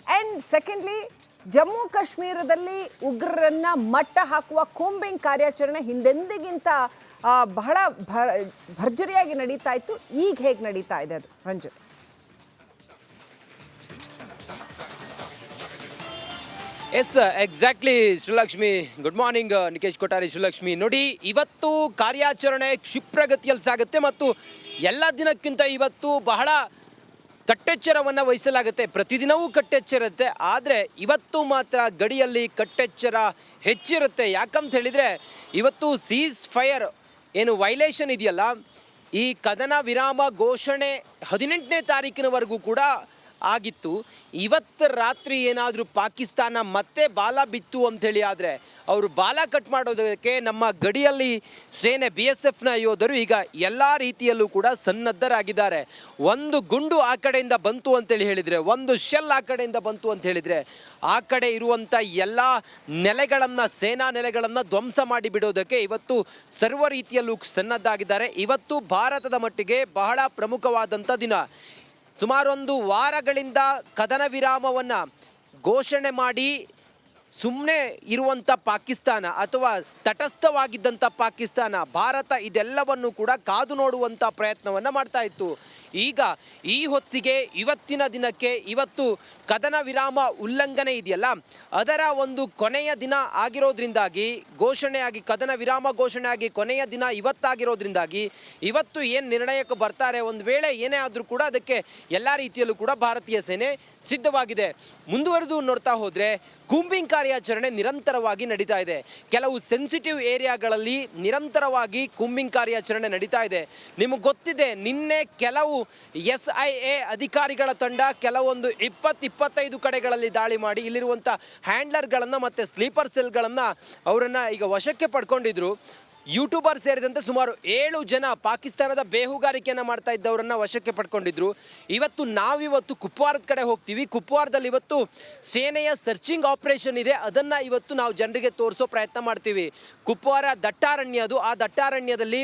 ಆ್ಯಂಡ್ ಸೆಕೆಂಡ್ಲಿ, ಜಮ್ಮು ಕಾಶ್ಮೀರದಲ್ಲಿ ಉಗ್ರರನ್ನ ಮಟ್ಟ ಹಾಕುವ ಕೂಂಬಿಂಗ್ ಕಾರ್ಯಾಚರಣೆ ಹಿಂದೆಂದಿಗಿಂತ ಬಹಳ ಭರ್ಜರಿಯಾಗಿ ನಡೀತಾ ಇತ್ತು. ಈಗ ಹೇಗೆ ನಡೀತಾ ಇದೆ ಅದು Ranjit? Yes, exactly Srilakshmi. Good morning Nikesh Kothari. Srilakshmi ನೋಡಿ, ಇವತ್ತು ಕಾರ್ಯಾಚರಣೆ ಕ್ಷಿಪ್ರಗತಿಯಲ್ಲಿ ಸಾಗುತ್ತೆ ಮತ್ತು ಎಲ್ಲ ದಿನಕ್ಕಿಂತ ಇವತ್ತು ಬಹಳ ಕಟ್ಟೆಚ್ಚರವನ್ನು ವಹಿಸಲಾಗುತ್ತೆ. ಪ್ರತಿದಿನವೂ ಕಟ್ಟೆಚ್ಚರತ್ತೆ, ಆದರೆ ಇವತ್ತು ಮಾತ್ರ ಗಡಿಯಲ್ಲಿ ಕಟ್ಟೆಚ್ಚರ ಹೆಚ್ಚಿರುತ್ತೆ. ಯಾಕಂತ ಹೇಳಿದರೆ ಇವತ್ತು ಸೀಸ್ ಫೈರ್ ಏನು ವೈಲೇಷನ್ ಇದೆಯಲ್ಲ, ಈ ಕದನ ವಿರಾಮ ಘೋಷಣೆ 18ನೇ ತಾರೀಕಿನವರೆಗೂ ಕೂಡ ಆಗಿತ್ತು. ಇವತ್ತು ರಾತ್ರಿ ಏನಾದರೂ ಪಾಕಿಸ್ತಾನ ಮತ್ತೆ ಬಾಲ ಬಿತ್ತು ಅಂಥೇಳಿ ಆದರೆ ಅವರು ಬಾಲ ಕಟ್ ಮಾಡೋದಕ್ಕೆ ನಮ್ಮ ಗಡಿಯಲ್ಲಿ ಸೇನೆ BSFನ ಯೋಧರು ಈಗ ಎಲ್ಲ ರೀತಿಯಲ್ಲೂ ಕೂಡ ಸನ್ನದ್ಧರಾಗಿದ್ದಾರೆ. ಒಂದು ಗುಂಡು ಆ ಕಡೆಯಿಂದ ಬಂತು ಅಂತೇಳಿ ಹೇಳಿದರೆ, ಒಂದು ಶೆಲ್ ಆ ಕಡೆಯಿಂದ ಬಂತು ಅಂತ ಹೇಳಿದರೆ, ಆ ಕಡೆ ಇರುವಂಥ ಎಲ್ಲ ನೆಲೆಗಳನ್ನು, ಸೇನಾ ನೆಲೆಗಳನ್ನು ಧ್ವಂಸ ಮಾಡಿ ಬಿಡೋದಕ್ಕೆ ಇವತ್ತು ಸರ್ವ ರೀತಿಯಲ್ಲೂ ಸನ್ನದ್ಧಾಗಿದ್ದಾರೆ. ಇವತ್ತು ಭಾರತದ ಮಟ್ಟಿಗೆ ಬಹಳ ಪ್ರಮುಖವಾದಂಥ ದಿನ. ಸುಮಾರೊಂದು ವಾರಗಳಿಂದ ಕದನ ವಿರಾಮವನ್ನು ಘೋಷಣೆ ಮಾಡಿ ಸುಮ್ಮನೆ ಇರುವಂಥ ಪಾಕಿಸ್ತಾನ ಅಥವಾ ತಟಸ್ಥವಾಗಿದ್ದಂಥ ಪಾಕಿಸ್ತಾನ, ಭಾರತ ಇದೆಲ್ಲವನ್ನು ಕೂಡ ಕಾದು ನೋಡುವಂಥ ಪ್ರಯತ್ನವನ್ನು ಮಾಡ್ತಾ ಇತ್ತು. ಈಗ ಈ ಹೊತ್ತಿಗೆ ಇವತ್ತಿನ ದಿನಕ್ಕೆ ಇವತ್ತು ಕದನ ವಿರಾಮ ಉಲ್ಲಂಘನೆ ಇದೆಯಲ್ಲ, ಅದರ ಒಂದು ಕೊನೆಯ ದಿನ ಆಗಿರೋದ್ರಿಂದಾಗಿ, ಘೋಷಣೆಯಾಗಿ ಕದನ ವಿರಾಮ ಘೋಷಣೆಯಾಗಿ ಕೊನೆಯ ದಿನ ಇವತ್ತಾಗಿರೋದ್ರಿಂದಾಗಿ ಇವತ್ತು ಏನು ನಿರ್ಣಯಕ್ಕೆ ಬರ್ತಾರೆ, ಒಂದು ವೇಳೆ ಏನೇ ಆದರೂ ಕೂಡ ಅದಕ್ಕೆ ಎಲ್ಲ ರೀತಿಯಲ್ಲೂ ಕೂಡ ಭಾರತೀಯ ಸೇನೆ ಸಿದ್ಧವಾಗಿದೆ. ಮುಂದುವರೆದು ನೋಡ್ತಾ ಹೋದರೆ ಕೂಂಬಿಂಗ್ ಕಾರ್ಯಾಚರಣೆ ನಿರಂತರವಾಗಿ ನಡೀತಾ ಇದೆ. ಕೆಲವು ಸೆನ್ಸಿಟಿವ್ ಏರಿಯಾಗಳಲ್ಲಿ ನಿರಂತರವಾಗಿ ಕೂಂಬಿಂಗ್ ಕಾರ್ಯಾಚರಣೆ ನಡೀತಾ ಇದೆ. ನಿಮಗೆ ಗೊತ್ತಿದೆ, ನಿನ್ನೆ ಕೆಲವು SIA ಅಧಿಕಾರಿಗಳ ತಂಡ ಕೆಲವೊಂದು 20-25 ಕಡೆಗಳಲ್ಲಿ ದಾಳಿ ಮಾಡಿ ಇಲ್ಲಿರುವಂಥ ಹ್ಯಾಂಡ್ಲರ್ಗಳನ್ನು ಮತ್ತು ಸ್ಲೀಪರ್ ಸೆಲ್ಗಳನ್ನು ಅವರನ್ನು ಈಗ ವಶಕ್ಕೆ ಪಡ್ಕೊಂಡಿದ್ರು. ಯೂಟ್ಯೂಬರ್ ಸೇರಿದಂತೆ ಸುಮಾರು 7 ಜನ ಪಾಕಿಸ್ತಾನದ ಬೇಹುಗಾರಿಕೆಯನ್ನು ಮಾಡ್ತಾ ಇದ್ದವರನ್ನು ವಶಕ್ಕೆ ಪಡ್ಕೊಂಡಿದ್ರು. ನಾವಿವತ್ತು ಕುಪ್ವಾರದ ಕಡೆ ಹೋಗ್ತೀವಿ. ಕುಪ್ವಾರದಲ್ಲಿ ಇವತ್ತು ಸೇನೆಯ ಸರ್ಚಿಂಗ್ ಆಪರೇಷನ್ ಇದೆ, ಅದನ್ನು ಇವತ್ತು ನಾವು ಜನರಿಗೆ ತೋರಿಸೋ ಪ್ರಯತ್ನ ಮಾಡ್ತೀವಿ. ಕುಪ್ವಾರ ದಟ್ಟಾರಣ್ಯ ಅದು. ಆ ದಟ್ಟಾರಣ್ಯದಲ್ಲಿ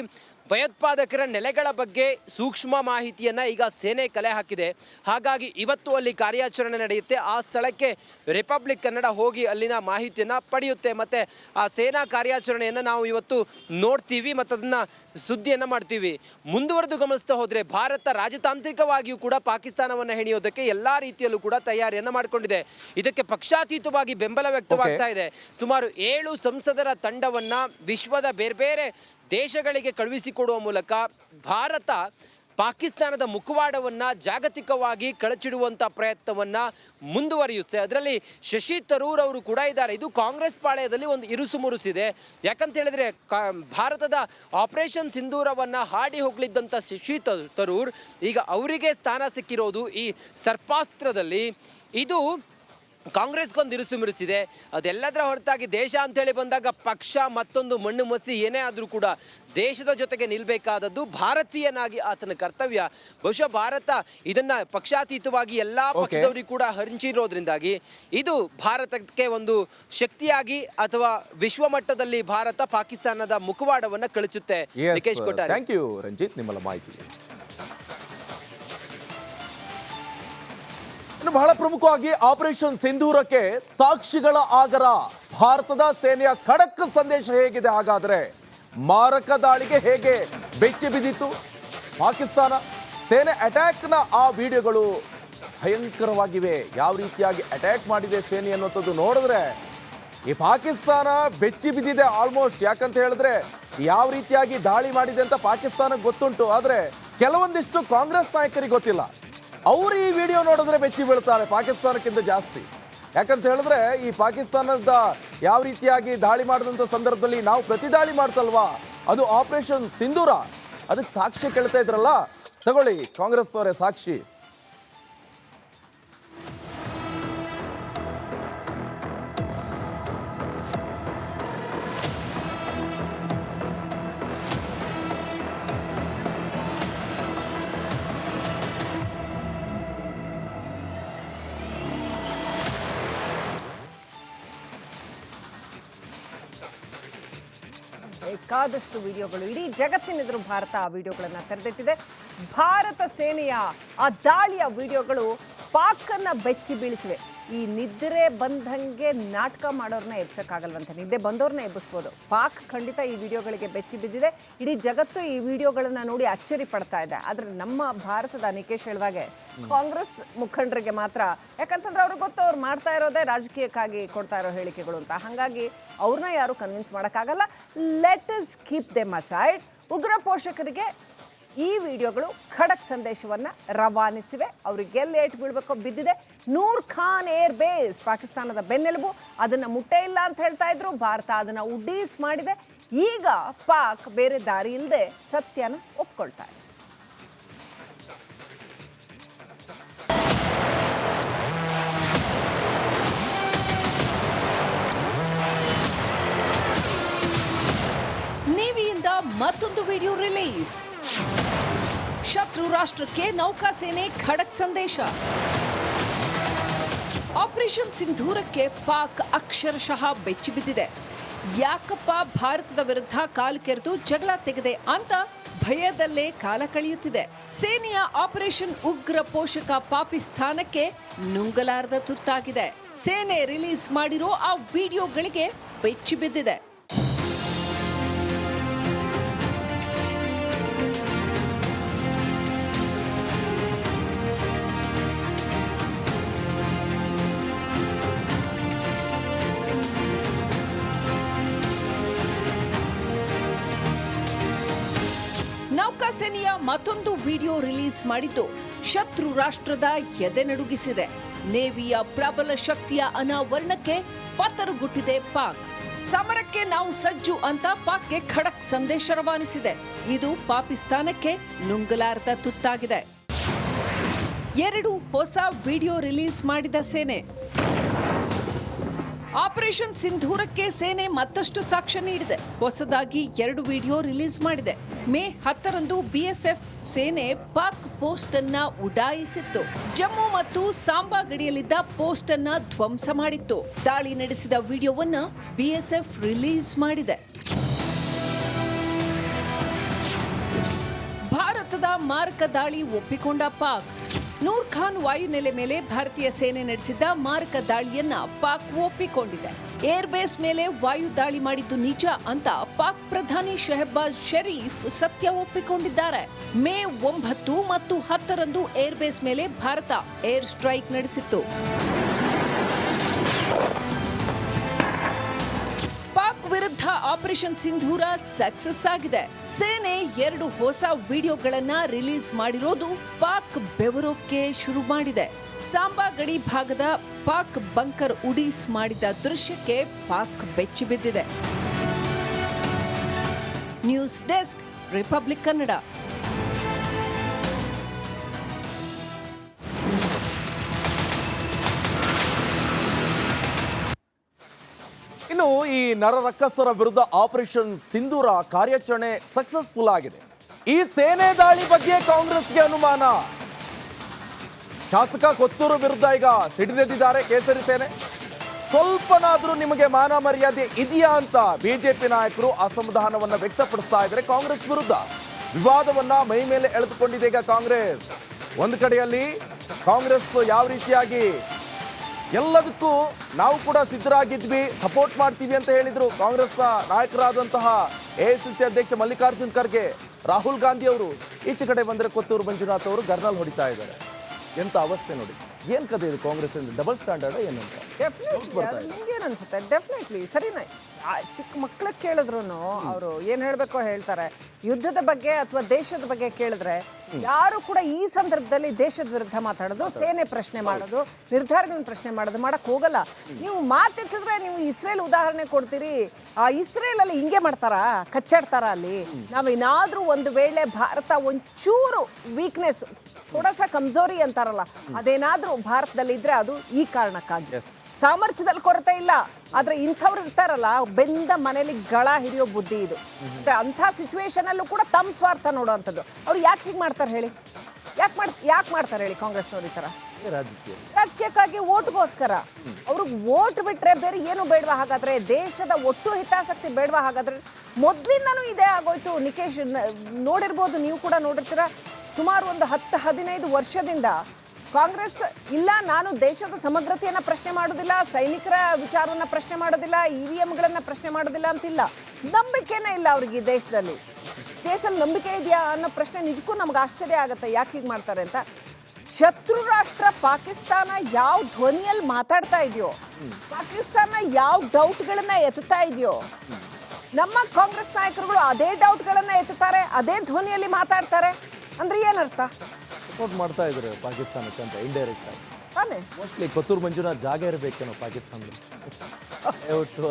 ಭಯೋತ್ಪಾದಕರ ನೆಲೆಗಳ ಬಗ್ಗೆ ಸೂಕ್ಷ್ಮ ಮಾಹಿತಿಯನ್ನು ಈಗ ಸೇನೆ ಕಲೆ ಹಾಕಿದೆ. ಹಾಗಾಗಿ ಇವತ್ತು ಅಲ್ಲಿ ಕಾರ್ಯಾಚರಣೆ ನಡೆಯುತ್ತೆ. ಆ ಸ್ಥಳಕ್ಕೆ ರಿಪಬ್ಲಿಕ್ ಕನ್ನಡ ಹೋಗಿ ಅಲ್ಲಿನ ಮಾಹಿತಿಯನ್ನು ಪಡೆಯುತ್ತೆ ಮತ್ತು ಆ ಸೇನಾ ಕಾರ್ಯಾಚರಣೆಯನ್ನು ನಾವು ಇವತ್ತು ನೋಡ್ತೀವಿ ಮತ್ತು ಅದನ್ನು ಸುದ್ದಿಯನ್ನು ಮಾಡ್ತೀವಿ. ಮುಂದುವರೆದು ಗಮನಿಸ್ತಾ ಹೋದರೆ ಭಾರತ ರಾಜತಾಂತ್ರಿಕವಾಗಿಯೂ ಕೂಡ ಪಾಕಿಸ್ತಾನವನ್ನು ಹೆಣೆಯೋದಕ್ಕೆ ಎಲ್ಲ ರೀತಿಯಲ್ಲೂ ಕೂಡ ತಯಾರಿಯನ್ನು ಮಾಡಿಕೊಂಡಿದೆ. ಇದಕ್ಕೆ ಪಕ್ಷಾತೀತವಾಗಿ ಬೆಂಬಲ ವ್ಯಕ್ತವಾಗ್ತಾ ಇದೆ. ಸುಮಾರು 7 ಸಂಸದರ ತಂಡವನ್ನು ವಿಶ್ವದ ಬೇರೆ ಬೇರೆ ದೇಶಗಳಿಗೆ ಕಳುಹಿಸಿಕೊಡುವ ಮೂಲಕ ಭಾರತ ಪಾಕಿಸ್ತಾನದ ಮುಖವಾಡವನ್ನು ಜಾಗತಿಕವಾಗಿ ಕಳಚಿಡುವಂಥ ಪ್ರಯತ್ನವನ್ನು ಮುಂದುವರಿಯುತ್ತೆ. ಅದರಲ್ಲಿ ಶಶಿ ತರೂರ್ ಅವರು ಕೂಡ ಇದ್ದಾರೆ. ಇದು ಕಾಂಗ್ರೆಸ್ ಪಾಳ್ಯದಲ್ಲಿ ಒಂದು ಇರುಸು ಮುರುಸಿದೆ. ಯಾಕಂತ ಹೇಳಿದರೆ ಭಾರತದ ಆಪರೇಷನ್ ಸಿಂಧೂರವನ್ನು ಹಾಡಿ ಹೋಗಲಿದ್ದಂಥ ಶಶಿ ತರೂರ್ ಈಗ ಅವರಿಗೆ ಸ್ಥಾನ ಸಿಕ್ಕಿರೋದು ಈ ಸರ್ಪಾಸ್ತ್ರದಲ್ಲಿ. ಇದು ಕಾಂಗ್ರೆಸ್ಗೊಂದು ಇರುಸು ಮಿರುಸಿದೆ. ಅದೆಲ್ಲದರ ಹೊರತಾಗಿ ದೇಶ ಅಂತೇಳಿ ಬಂದಾಗ ಪಕ್ಷ ಮತ್ತೊಂದು ಮಣ್ಣು ಮಸಿ ಏನೇ ಆದರೂ ಕೂಡ ದೇಶದ ಜೊತೆಗೆ ನಿಲ್ಲಬೇಕಾದದ್ದು ಭಾರತೀಯನಾಗಿ ಆತನ ಕರ್ತವ್ಯ. ಬಹುಶಃ ಭಾರತ ಇದನ್ನು ಪಕ್ಷಾತೀತವಾಗಿ ಎಲ್ಲ ಪಕ್ಷದವರಿಗೂ ಕೂಡ ಹಂಚಿರೋದ್ರಿಂದಾಗಿ ಇದು ಭಾರತಕ್ಕೆ ಒಂದು ಶಕ್ತಿಯಾಗಿ ಅಥವಾ ವಿಶ್ವ ಮಟ್ಟದಲ್ಲಿ ಭಾರತ ಪಾಕಿಸ್ತಾನದ ಮುಖವಾಡವನ್ನು ಕಳಚುತ್ತೆ. ನಿಕೇಶ್ ಕೊಟ್ಟಾರೆ. ಥ್ಯಾಂಕ್ ಯು ರಂಜಿತ್, ನಿಮ್ಮಲ್ಲ ಮಾಹಿತಿ. ಬಹಳ ಪ್ರಮುಖವಾಗಿ ಆಪರೇಷನ್ ಸಿಂಧೂರಕ್ಕೆ ಸಾಕ್ಷಿಗಳ ಆಗರ. ಭಾರತದ ಸೇನೆಯ ಖಡಕ್ ಸಂದೇಶ ಹೇಗಿದೆ? ಹಾಗಾದ್ರೆ ಮಾರಕ ದಾಳಿಗೆ ಹೇಗೆ ಬೆಚ್ಚಿ ಬಿದ್ದಿತ್ತು ಪಾಕಿಸ್ತಾನ? ಸೇನೆ ಅಟ್ಯಾಕ್ನ ಆ ವಿಡಿಯೋಗಳು ಭಯಂಕರವಾಗಿವೆ. ಯಾವ ರೀತಿಯಾಗಿ ಅಟ್ಯಾಕ್ ಮಾಡಿದೆ ಸೇನೆ ಅನ್ನೋಂಥದ್ದು ನೋಡಿದ್ರೆ ಈ ಪಾಕಿಸ್ತಾನ ಬೆಚ್ಚಿ ಬಿದ್ದಿದೆ ಆಲ್ಮೋಸ್ಟ್. ಯಾಕಂತ ಹೇಳಿದ್ರೆ ಯಾವ ರೀತಿಯಾಗಿ ದಾಳಿ ಮಾಡಿದೆ ಅಂತ ಪಾಕಿಸ್ತಾನಕ್ಕೆ ಗೊತ್ತುಂಟು, ಆದರೆ ಕೆಲವೊಂದಿಷ್ಟು ಕಾಂಗ್ರೆಸ್ ನಾಯಕರಿಗೆ ಗೊತ್ತಿಲ್ಲ. ಅವರು ಈ ವಿಡಿಯೋ ನೋಡಿದ್ರೆ ಬೆಚ್ಚಿ ಬೀಳ್ತಾರೆ ಪಾಕಿಸ್ತಾನಕ್ಕಿಂತ ಜಾಸ್ತಿ. ಯಾಕಂತ ಹೇಳಿದ್ರೆ ಈ ಪಾಕಿಸ್ತಾನದ ಯಾವ ರೀತಿಯಾಗಿ ದಾಳಿ ಮಾಡಿದಂಥ ಸಂದರ್ಭದಲ್ಲಿ ನಾವು ಪ್ರತಿ ದಾಳಿ ಮಾಡ್ತಲ್ವಾ, ಅದು ಆಪರೇಷನ್ ಸಿಂಧೂರ. ಅದಕ್ಕೆ ಸಾಕ್ಷಿ ಕೇಳ್ತಾ ಇದ್ರಲ್ಲ, ತಗೊಳ್ಳಿ ಕಾಂಗ್ರೆಸ್ ಅವರೇ ಸಾಕ್ಷಿ. ಬೇಕಾದಷ್ಟು ವಿಡಿಯೋಗಳು, ಇಡೀ ಜಗತ್ತಿನೆದುರು ಭಾರತ ಆ ವಿಡಿಯೋಗಳನ್ನು ತೆರೆದಿಟ್ಟಿದೆ. ಭಾರತ ಸೇನೆಯ ಆ ದಾಳಿಯ ವಿಡಿಯೋಗಳು ಪಾಕನ್ನು ಬೆಚ್ಚಿ ಬೀಳಿಸಿವೆ. ಈ ನಿದ್ರೆ ಬಂದಂಗೆ ನಾಟಕ ಮಾಡೋರನ್ನ ಎಬ್ಸಕ್ಕಾಗಲ್ವಂತೆ, ನಿದ್ದೆ ಬಂದವ್ರನ್ನ ಎಬ್ಬಿಸ್ಬೋದು. ಪಾಕ್ ಖಂಡಿತ ಈ ವಿಡಿಯೋಗಳಿಗೆ ಬೆಚ್ಚಿ ಬಿದ್ದಿದೆ. ಇಡೀ ಜಗತ್ತು ಈ ವಿಡಿಯೋಗಳನ್ನು ನೋಡಿ ಅಚ್ಚರಿ ಪಡ್ತಾ ಇದೆ. ಆದರೆ ನಮ್ಮ ಭಾರತದ ನಿಕೇಶ್ ಹೇಳಿದಾಗೆ ಕಾಂಗ್ರೆಸ್ ಮುಖಂಡರಿಗೆ ಮಾತ್ರ, ಯಾಕಂತಂದ್ರೆ ಅವ್ರಿಗೆ ಗೊತ್ತು ಅವ್ರು ಮಾಡ್ತಾ ಇರೋದೇ ರಾಜಕೀಯಕ್ಕಾಗಿ ಕೊಡ್ತಾ ಇರೋ ಹೇಳಿಕೆಗಳು ಅಂತ. ಹಾಗಾಗಿ ಅವ್ರನ್ನ ಯಾರು ಕನ್ವಿನ್ಸ್ ಮಾಡೋಕ್ಕಾಗಲ್ಲ. Let us keep them aside. ಉಗ್ರ ಪೋಷಕರಿಗೆ ಈ ವಿಡಿಯೋಗಳು ಖಡಕ್ ಸಂದೇಶವನ್ನು ರವಾನಿಸಿವೆ. ಅವ್ರಿಗೆ ಎಲ್ಲಿ ಏಟು ಬೀಳಬೇಕೋ ಬಿದ್ದಿದೆ. ನೂರ್ ಖಾನ್ ಏರ್ ಬೇಸ್ ಪಾಕಿಸ್ತಾನದ ಬೆನ್ನೆಲುಬು, ಅದನ್ನು ಮುಟ್ಟೇ ಇಲ್ಲ ಅಂತ ಹೇಳ್ತಾ ಇದ್ರು. ಭಾರತ ಅದನ್ನು ಉಡ್ಡೀಸ್ ಮಾಡಿದೆ. ಈಗ ಪಾಕ್ ಬೇರೆ ದಾರಿ ಇಲ್ಲದೆ ಸತ್ಯನ ಒಪ್ಕೊಳ್ತಾ ಇದೆ. ನೇವಿಯಿಂದ ಮತ್ತೊಂದು ವಿಡಿಯೋ ರಿಲೀಸ್. ಶತ್ರು ರಾಷ್ಟ್ರಕ್ಕೆ ನೌಕಾಸೇನೆ ಖಡಕ್ ಸಂದೇಶ. ಆಪರೇಷನ್ ಸಿಂಧೂರಕ್ಕೆ ಪಾಕ್ ಅಕ್ಷರಶಃ ಬೆಚ್ಚಿ ಬಿದ್ದಿದೆ. ಯಾಕಪ್ಪ ಭಾರತದ ವಿರುದ್ಧ ಕಾಲು ಕೆರೆದು ಜಗಳ ತೆಗೆದೆ ಅಂತ ಭಯದಲ್ಲೇ ಕಾಲ ಕಳೆಯುತ್ತಿದೆ. ಸೇನೆಯ ಆಪರೇಷನ್ ಉಗ್ರ ಪೋಷಕ ಪಾಕಿಸ್ತಾನಕ್ಕೆ ನುಂಗಲಾರದ ತುತ್ತಾಗಿದೆ. ಸೇನೆ ರಿಲೀಸ್ ಮಾಡಿರೋ ಆ ವಿಡಿಯೋಗಳಿಗೆ ಬೆಚ್ಚಿ ಬಿದ್ದಿದೆ. ನೌಕಾಸೇನೆಯ ಮತ್ತೊಂದು ವಿಡಿಯೋ ರಿಲೀಸ್ ಮಾಡಿದ್ದು ಶತ್ರು ರಾಷ್ಟ್ರದ ಎದೆ ನಡುಗಿಸಿದೆ. ನೇವಿಯ ಪ್ರಬಲ ಶಕ್ತಿಯ ಅನಾವರಣಕ್ಕೆ ಪತರುಗುಟ್ಟಿದೆ ಪಾಕ್. ಸಮರಕ್ಕೆ ನಾವು ಸಜ್ಜು ಅಂತ ಪಾಕ್ಗೆ ಖಡಕ್ ಸಂದೇಶ ರವಾನಿಸಿದೆ. ಇದು ಪಾಕಿಸ್ತಾನಕ್ಕೆ ನುಂಗಲಾರದ ತುತ್ತಾಗಿದೆ. 2 ಹೊಸ ವಿಡಿಯೋ ರಿಲೀಸ್ ಮಾಡಿದ ಸೇನೆ. ಆಪರೇಷನ್ ಸಿಂಧೂರಕ್ಕೆ ಸೇನೆ ಮತ್ತಷ್ಟು ಸಾಕ್ಷ್ಯ ನೀಡಿದೆ. ಹೊಸದಾಗಿ 2 ವಿಡಿಯೋ ರಿಲೀಸ್ ಮಾಡಿದೆ. ಮೇ 10ರಂದು ಬಿಎಸ್ಎಫ್ ಸೇನೆ ಪಾಕ್ ಪೋಸ್ಟ್ ಅನ್ನ ಉಡಾಯಿಸಿತ್ತು. ಜಮ್ಮು ಮತ್ತು ಸಾಂಬಾ ಗಡಿಯಲ್ಲಿದ್ದ ಪೋಸ್ಟ್ ಅನ್ನ ಧ್ವಂಸ ಮಾಡಿತ್ತು. ದಾಳಿ ನಡೆಸಿದ ವಿಡಿಯೋವನ್ನ ಬಿಎಸ್ಎಫ್ ರಿಲೀಸ್ ಮಾಡಿದೆ. ಭಾರತದ ಮಾರಕ ದಾಳಿ ಒಪ್ಪಿಕೊಂಡ ಪಾಕ್. ನೂರ್ ಖಾನ್ ವಾಯುನೆಲೆ ಮೇಲೆ ಭಾರತೀಯ ಸೇನೆ ನಡೆಸಿದ್ದ ಮಾರಕ ದಾಳಿಯನ್ನ ಪಾಕ್ ಒಪ್ಪಿಕೊಂಡಿದೆ. ಏರ್ ಬೇಸ್ ಮೇಲೆ ವಾಯು ದಾಳಿ ಮಾಡಿದ್ದು ನಿಜ ಅಂತ ಪಾಕ್ ಪ್ರಧಾನಿ ಶೆಹಬಾಜ್ ಶರೀಫ್ ಸತ್ಯ ಒಪ್ಪಿಕೊಂಡಿದ್ದಾರೆ. ಮೇ 9 ಮತ್ತು 10ರಂದು ಏರ್ ಬೇಸ್ ಮೇಲೆ ಭಾರತ ಏರ್ ಸ್ಟ್ರೈಕ್ ನಡೆಸಿತ್ತು. ಪಾಕ್ ವಿರುದ್ಧ ಆಪರೇಷನ್ ಸಿಂಧೂರ ಸಕ್ಸಸ್ ಆಗಿದೆ. ಸೇನೆ 2 ಹೊಸ ವಿಡಿಯೋಗಳನ್ನ ರಿಲೀಸ್ ಮಾಡಿರೋದು ಪಾಕ್ ಬೆವರೋಕೆ ಶುರು ಮಾಡಿದೆ. ಸಾಂಬಾ ಗಡಿ ಭಾಗದ ಪಾಕ್ ಬಂಕರ್ ಉಡೀಸ್ ಮಾಡಿದ ದೃಶ್ಯಕ್ಕೆ ಪಾಕ್ ಬೆಚ್ಚಿ ಬಿದ್ದಿದೆ. News desk, republic Kannada. ಇನ್ನು ಈ ನರರಕ್ಕಸರ ವಿರುದ್ಧ ಆಪರೇಷನ್ ಸಿಂಧೂರ ಕಾರ್ಯಾಚರಣೆ ಸಕ್ಸಸ್ಫುಲ್ ಆಗಿದೆ. ಈ ಸೇನೆ ದಾಳಿ ಬಗ್ಗೆ ಕಾಂಗ್ರೆಸ್ಗೆ ಅನುಮಾನ. ಶಾಸಕ ಕೊತ್ತೂರು ವಿರುದ್ಧ ಈಗ ಸಿಡಿದೆದ್ದಿದ್ದಾರೆ ಕೇಸರಿ ಸೇನೆ. ಸ್ವಲ್ಪನಾದ್ರೂ ನಿಮಗೆ ಮಾನ ಮರ್ಯಾದೆ ಇದೆಯಾ ಅಂತ ಬಿಜೆಪಿ ನಾಯಕರು ಅಸಮಾಧಾನವನ್ನ ವ್ಯಕ್ತಪಡಿಸ್ತಾ ಇದ್ದಾರೆ. ಕಾಂಗ್ರೆಸ್ ವಿರುದ್ಧ ವಿವಾದವನ್ನ ಮೈ ಮೇಲೆ ಎಳೆದುಕೊಂಡಿದೆ ಈಗ ಕಾಂಗ್ರೆಸ್. ಒಂದು ಕಡೆಯಲ್ಲಿ ಕಾಂಗ್ರೆಸ್ ಯಾವ ರೀತಿಯಾಗಿ ಎಲ್ಲದಕ್ಕೂ ನಾವು ಕೂಡ ಸಿದ್ಧರಾಗಿದ್ವಿ, ಸಪೋರ್ಟ್ ಮಾಡ್ತೀವಿ ಅಂತ ಹೇಳಿದ್ರು ಕಾಂಗ್ರೆಸ್ನ ನಾಯಕರಾದಂತಹ ಎಐಸಿಸಿ ಅಧ್ಯಕ್ಷ ಮಲ್ಲಿಕಾರ್ಜುನ್ ಖರ್ಗೆ, ರಾಹುಲ್ ಗಾಂಧಿ ಅವರು. ಈಚೆ ಕಡೆ ಬಂದರೆ ಕೊತ್ತೂರು ಮಂಜುನಾಥ್ ಅವರು ಗರ್ನಲ್ ಹೊಡಿತಾ ಇದ್ದಾರೆ. ಎಂತ ಅವಸ್ಥೆ ನೋಡಿ. ಏನ್ ಕತೆ ಇದು ಕಾಂಗ್ರೆಸ್ ಡಬಲ್ ಸ್ಟ್ಯಾಂಡರ್ಡ್ ಏನು ಅಂತ ಡೆಫಿನೆಟ್ಲಿ ನಿಮ್ಗೇನು ಅನ್ಸುತ್ತೆ? ಡೆಫಿನೆಟ್ಲಿ ಸರಿನಾ. ಚಿಕ್ಕ ಮಕ್ಳಿಗೆ ಕೇಳಿದ್ರು ಅವರು ಏನು ಹೇಳಬೇಕೋ ಹೇಳ್ತಾರೆ. ಯುದ್ಧದ ಬಗ್ಗೆ ಅಥವಾ ದೇಶದ ಬಗ್ಗೆ ಕೇಳಿದ್ರೆ ಯಾರು ಕೂಡ ಈ ಸಂದರ್ಭದಲ್ಲಿ ದೇಶದ ವಿರುದ್ಧ ಮಾತಾಡೋದು, ಸೇನೆ ಪ್ರಶ್ನೆ ಮಾಡೋದು, ನಿರ್ಧಾರಗಳನ್ನ ಪ್ರಶ್ನೆ ಮಾಡೋದು ಮಾಡಕ್ ಹೋಗಲ್ಲ. ನೀವು ಮಾತೆತ್ತಿದ್ರೆ ನೀವು ಇಸ್ರೇಲ್ ಉದಾಹರಣೆ ಕೊಡ್ತೀರಿ. ಆ ಇಸ್ರೇಲ್ ಅಲ್ಲಿ ಹಿಂಗೆ ಮಾಡ್ತಾರಾ, ಕಚ್ಚಾಡ್ತಾರ ಅಲ್ಲಿ? ನಾವೇನಾದ್ರೂ ಒಂದು ವೇಳೆ ಭಾರತ ಒಂಚೂರು ವೀಕ್ನೆಸ್, ಥೋಡಸ ಕಮ್ಜೋರಿ ಅಂತಾರಲ್ಲ, ಅದೇನಾದ್ರೂ ಭಾರತದಲ್ಲಿ ಇದ್ರೆ ಅದು ಈ ಕಾರಣಕ್ಕಾಗಿ. ಸಾಮರ್ಥ್ಯದಲ್ಲಿ ಕೊರತೆ ಇಲ್ಲ, ಆದ್ರೆ ಇಂಥವ್ರು ಇರ್ತಾರಲ್ಲ, ಬೆಂದ ಮನೇಲಿ ಗಳ ಹಿಡಿಯೋ ಬುದ್ಧಿ ಇದು. ಅಂಥ ಸಿಚುವೇಶನ್ ಅಲ್ಲೂ ಕೂಡ ತಮ್ಮ ಸ್ವಾರ್ಥ ನೋಡುವಂಥದ್ದು. ಅವ್ರು ಯಾಕೆ ಹೀಗೆ ಮಾಡ್ತಾರೆ ಹೇಳಿ? ಯಾಕೆ ಮಾಡ್ತಾರೆ ಹೇಳಿ ಕಾಂಗ್ರೆಸ್ನವ್ರು ಈ ಥರ? ರಾಜಕೀಯಕ್ಕಾಗಿ, ಓಟ್ಗೋಸ್ಕರ. ಅವ್ರಿಗೆ ಓಟ್ ಬಿಟ್ರೆ ಬೇರೆ ಏನು ಬೇಡವಾ? ಹಾಗಾದ್ರೆ ದೇಶದ ಒಟ್ಟು ಹಿತಾಸಕ್ತಿ ಬೇಡವಾ? ಹಾಗಾದ್ರೆ ಮೊದಲಿಂದನೂ ಇದೇ ಆಗೋಯ್ತು. ನಿಕೇಶ್ ನೋಡಿರ್ಬೋದು, ನೀವು ಕೂಡ ನೋಡಿರ್ತೀರ, ಸುಮಾರು ಒಂದು 10-15 ವರ್ಷದಿಂದ ಕಾಂಗ್ರೆಸ್ ಇಲ್ಲ, ನಾನು ದೇಶದ ಸಮಗ್ರತೆಯನ್ನು ಪ್ರಶ್ನೆ ಮಾಡೋದಿಲ್ಲ, ಸೈನಿಕರ ವಿಚಾರವನ್ನು ಪ್ರಶ್ನೆ ಮಾಡೋದಿಲ್ಲ, EVMಗಳನ್ನು ಪ್ರಶ್ನೆ ಮಾಡೋದಿಲ್ಲ ಅಂತಿಲ್ಲ. ನಂಬಿಕೆನೇ ಇಲ್ಲ ಅವ್ರಿಗೆ ದೇಶದಲ್ಲಿ ನಂಬಿಕೆ ಇದೆಯಾ ಅನ್ನೋ ಪ್ರಶ್ನೆ ನಿಜಕ್ಕೂ ನಮ್ಗೆ ಆಶ್ಚರ್ಯ ಆಗುತ್ತೆ, ಯಾಕೆ ಹೀಗೆ ಮಾಡ್ತಾರೆ ಅಂತ. ಶತ್ರು ರಾಷ್ಟ್ರ ಪಾಕಿಸ್ತಾನ ಯಾವ ಧ್ವನಿಯಲ್ಲಿ ಮಾತಾಡ್ತಾ ಇದೆಯೋ, ಪಾಕಿಸ್ತಾನ ಯಾವ ಡೌಟ್ಗಳನ್ನ ಎತ್ತುತ್ತಾ ಇದೆಯೋ, ನಮ್ಮ ಕಾಂಗ್ರೆಸ್ ನಾಯಕರುಗಳು ಅದೇ ಡೌಟ್ಗಳನ್ನ ಎತ್ತುತ್ತಾರೆ, ಅದೇ ಧ್ವನಿಯಲ್ಲಿ ಮಾತಾಡ್ತಾರೆ. ಅಂದ್ರೆ ಏನರ್ಥ? ಸಪೋರ್ಟ್ ಮಾಡ್ತಾ ಇದ್ರು ಪಾಕಿಸ್ತಾನಕ್ಕೆ ಅಂತ ಇಂಡೈರೆಕ್ಟ್ ಆಗಿ. ತಾನೇ ಮೋಸ್ಟ್ಲಿ ಕೊತ್ತೂರು ಮಂಜುನಾಥ್ ಜಾಗ ಇರಬೇಕೇನೋ ಪಾಕಿಸ್ತಾನದಲ್ಲಿ,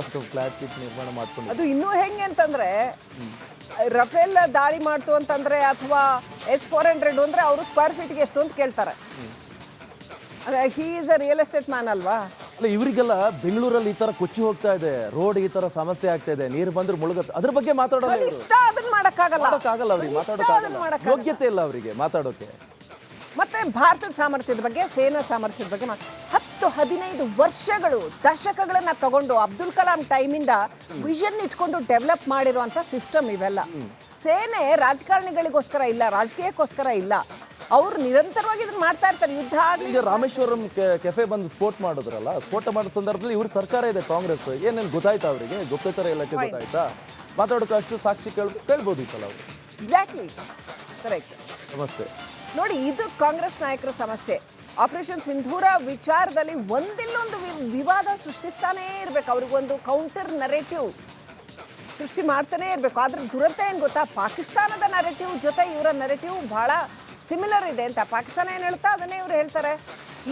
ಅಥವಾ ಫ್ಲಾಟ್ ಸಿಟಿ ನಿರ್ಮಾಣ ಮಾಡ್ಕೊಂಡು. ಅದು ಇನ್ನೂ ಹೆಂಗೆ ಅಂತಂದ್ರೆ, ರಫೇಲ್ ದಾಳಿ ಮಾಡ್ತು ಅಂತಂದ್ರೆ ಅಥವಾ S-400 ಅಂದ್ರೆ ಅವರು ಸ್ಕ್ವೇರ್ ಫೀಟ್ಗೆ ಎಷ್ಟು ಅಂತ ಕೇಳ್ತಾರೆ. He is a real estate man ಅಲ್ವಾ? ಅಲ್ಲ, ಇವರಿಗೆಲ್ಲ ಬೆಂಗಳೂರಲ್ಲಿ ಈ ತರ ಕೊಚ್ಚಿ ಹೋಗ್ತಾ ಇದೆ, ರೋಡ್ ಈ ತರ ಸಮಸ್ಯೆ ಆಗ್ತಾ ಇದೆ, ನೀರು ಬಂದ್ರೆ ಮುಳುಗತ್ತೆ, ಅದ್ರ ಬಗ್ಗೆ ಮಾತಾಡೋದು ಇಷ್ಟ, ಅದನ್ನ ಮಾಡಕ್ಕಾಗಲ್ಲ ಅವ್ರಿಗೆ, ಮಾತಾಡೋಕ್ಕಾಗಲ್ಲ, ಯೋಗ್ಯತೆ ಇಲ್ಲ ಅವರಿಗೆ ಮಾತಾಡೋಕೆ. ಮತ್ತೆ ಭಾರತದ ಸಾಮರ್ಥ್ಯದ ಬಗ್ಗೆ, ಸೇನಾ ಸಾಮರ್ಥ್ಯದ ಬಗ್ಗೆ 10-15 ವರ್ಷಗಳು, ದಶಕಗಳನ್ನ ತಗೊಂಡು ಅಬ್ದುಲ್ ಕಲಾಂ ಟೈಮಿಂದ ವಿಷನ್ ಇಟ್ಕೊಂಡು ಡೆವಲಪ್ ಮಾಡಿರುವಂತ ಸಿಸ್ಟಮ್ ಇವೆಲ್ಲ. ಸೇನೆ ರಾಜಕಾರಣಿಗಳಿಗೋಸ್ಕರ ಇಲ್ಲ, ರಾಜಕೀಯಕ್ಕೋಸ್ಕರ ಇಲ್ಲ, ಅವ್ರು ನಿರಂತರವಾಗಿ ಇದನ್ನ ಮಾಡ್ತಾ ಇರ್ತಾರೆ. ಯುದ್ಧ ಆಗಲಿ, ಈಗ ರಾಮೇಶ್ವರಂ ಕೆಫೆ ಬಂದು ಸ್ಫೋಟ ಮಾಡಿದ್ರಲ್ಲ, ಸ್ಫೋಟ ಮಾಡೋ ಸಂದರ್ಭದಲ್ಲಿ ಇವ್ರ ಸರ್ಕಾರ ಇದೆ ಕಾಂಗ್ರೆಸ್, ಏನೇನು ಗೊತ್ತಾಯ್ತಾ ಅವರಿಗೆ? ಗುಪ್ತಚರ ಇಲಾಖೆ ಗೊತ್ತಾಯ್ತಾ? ಮಾತಾಡೋಕೆ ಅಷ್ಟು ಸಾಕ್ಷಿ ಕೇಳ್ಬೋದಿತ್ತಲ್ಲ ಅವರು. Exactly, correct. ಸಮಸ್ಯೆ ನೋಡಿ, ಇದು ಕಾಂಗ್ರೆಸ್ ನಾಯಕರ ಸಮಸ್ಯೆ. ಆಪರೇಷನ್ ಸಿಂಧೂರ ವಿಚಾರದಲ್ಲಿ ಒಂದಿಲ್ಲೊಂದು ವಿವಾದ ಸೃಷ್ಟಿಸ್ತಾನೇ ಇರ್ಬೇಕು, ಅವ್ರಿಗೊಂದು ಕೌಂಟರ್ ನರೇಟಿವ್ ಸೃಷ್ಟಿ ಮಾಡ್ತಾನೆ ಇರಬೇಕು. ಆದ್ರೆ ದುರಂತ ಏನು ಗೊತ್ತಾ, ಪಾಕಿಸ್ತಾನದ ನರೇಟಿವ್ ಜೊತೆ ಇವರ ನರೇಟಿವ್ ಬಹಳ ಸಿಮಿಲರ್ ಇದೆ ಅಂತ. ಪಾಕಿಸ್ತಾನ ಏನು ಹೇಳ್ತಾ ಅದನ್ನೇ ಇವರು ಹೇಳ್ತಾರೆ.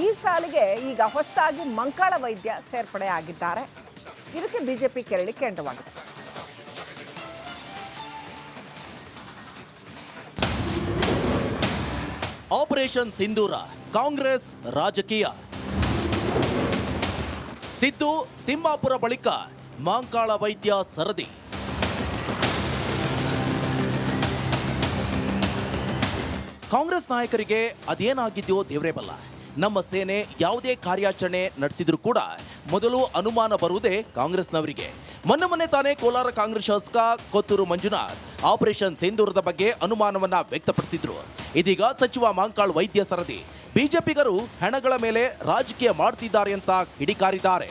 ಈ ಸಾಲಿಗೆ ಈಗ ಹೊಸದಾಗಿ ಮಂಕಾಳ ವೈದ್ಯ ಸೇರ್ಪಡೆ ಆಗಿದ್ದಾರೆ. ಇದಕ್ಕೆ ಬಿಜೆಪಿ ಕೆರಳಿ ಕೇಂದ್ರವಾಗಿದೆ. ಆಪರೇಷನ್ ಸಿಂಧೂರ, ಕಾಂಗ್ರೆಸ್ ರಾಜಕೀಯ. ಸಿದ್ದು ತಿಮ್ಮಾಪುರ ಬಳಿಕ ಮಂಕಾಳ ವೈದ್ಯ ಸರದಿ. ಕಾಂಗ್ರೆಸ್ ನಾಯಕರಿಗೆ ಅದೇನಾಗಿದೆಯೋ ದೇವರೇ ಬಲ್ಲ. ನಮ್ಮ ಸೇನೆ ಯಾವುದೇ ಕಾರ್ಯಾಚರಣೆ ನಡೆಸಿದ್ರು ಕೂಡ ಮೊದಲು ಅನುಮಾನ ಬರುವುದೇ ಕಾಂಗ್ರೆಸ್ನವರಿಗೆ. ಮೊನ್ನೆ ತಾನೇ ಕೋಲಾರ ಕಾಂಗ್ರೆಸ್ ಶಾಸಕ ಕೊತ್ತೂರು ಮಂಜುನಾಥ್ ಆಪರೇಷನ್ ಸಿಂಧೂರದ ಬಗ್ಗೆ ಅನುಮಾನವನ್ನ ವ್ಯಕ್ತಪಡಿಸಿದ್ರು. ಇದೀಗ ಸಚಿವ ಮಂಕಾಳ್ ವೈದ್ಯ ಸರದಿ. ಬಿಜೆಪಿಗರು ಹೆಣಗಳ ಮೇಲೆ ರಾಜಕೀಯ ಮಾಡ್ತಿದ್ದಾರೆ ಅಂತ ಕಿಡಿಕಾರಿದ್ದಾರೆ.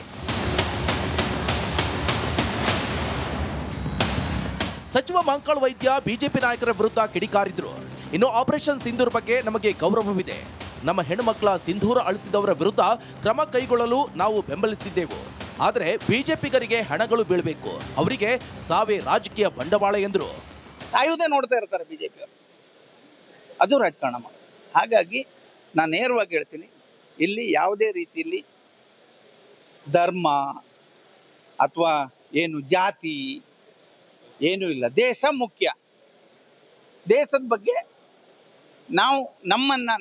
ಸಚಿವ ಮಂಕಾಳ್ ವೈದ್ಯ ಬಿಜೆಪಿ ನಾಯಕರ ವಿರುದ್ಧ ಕಿಡಿಕಾರಿದ್ರು. ಇನ್ನು ಆಪರೇಷನ್ ಸಿಂಧೂರ್ ಬಗ್ಗೆ ನಮಗೆ ಗೌರವವಿದೆ, ನಮ್ಮ ಹೆಣ್ಣುಮಕ್ಕಳ ಸಿಂಧೂರ ಅಳಿಸಿದವರ ವಿರುದ್ಧ ಕ್ರಮ ಕೈಗೊಳ್ಳಲು ನಾವು ಬೆಂಬಲಿಸಿದ್ದೆವು. ಆದರೆ ಬಿಜೆಪಿಗರಿಗೆ ಹಣಗಳು ಬೀಳಬೇಕು, ಅವರಿಗೆ ಸಾವೇ ರಾಜಕೀಯ ಬಂಡವಾಳ ಎಂದರು. ಸಾಯುವುದೇ ನೋಡ್ತಾ ಇರ್ತಾರೆ ಬಿಜೆಪಿ ಅವರು, ಅದು ರಾಜಕಾರಣ ಮಾಡೋದು. ಹಾಗಾಗಿ ನಾನು ನೇರವಾಗಿ ಹೇಳ್ತೀನಿ, ಇಲ್ಲಿ ಯಾವುದೇ ರೀತಿಯಲ್ಲಿ ಧರ್ಮ ಅಥವಾ ಏನು ಜಾತಿ ಏನೂ ಇಲ್ಲ. ದೇಶ ಮುಖ್ಯ. ದೇಶದ ಬಗ್ಗೆ ನಾವು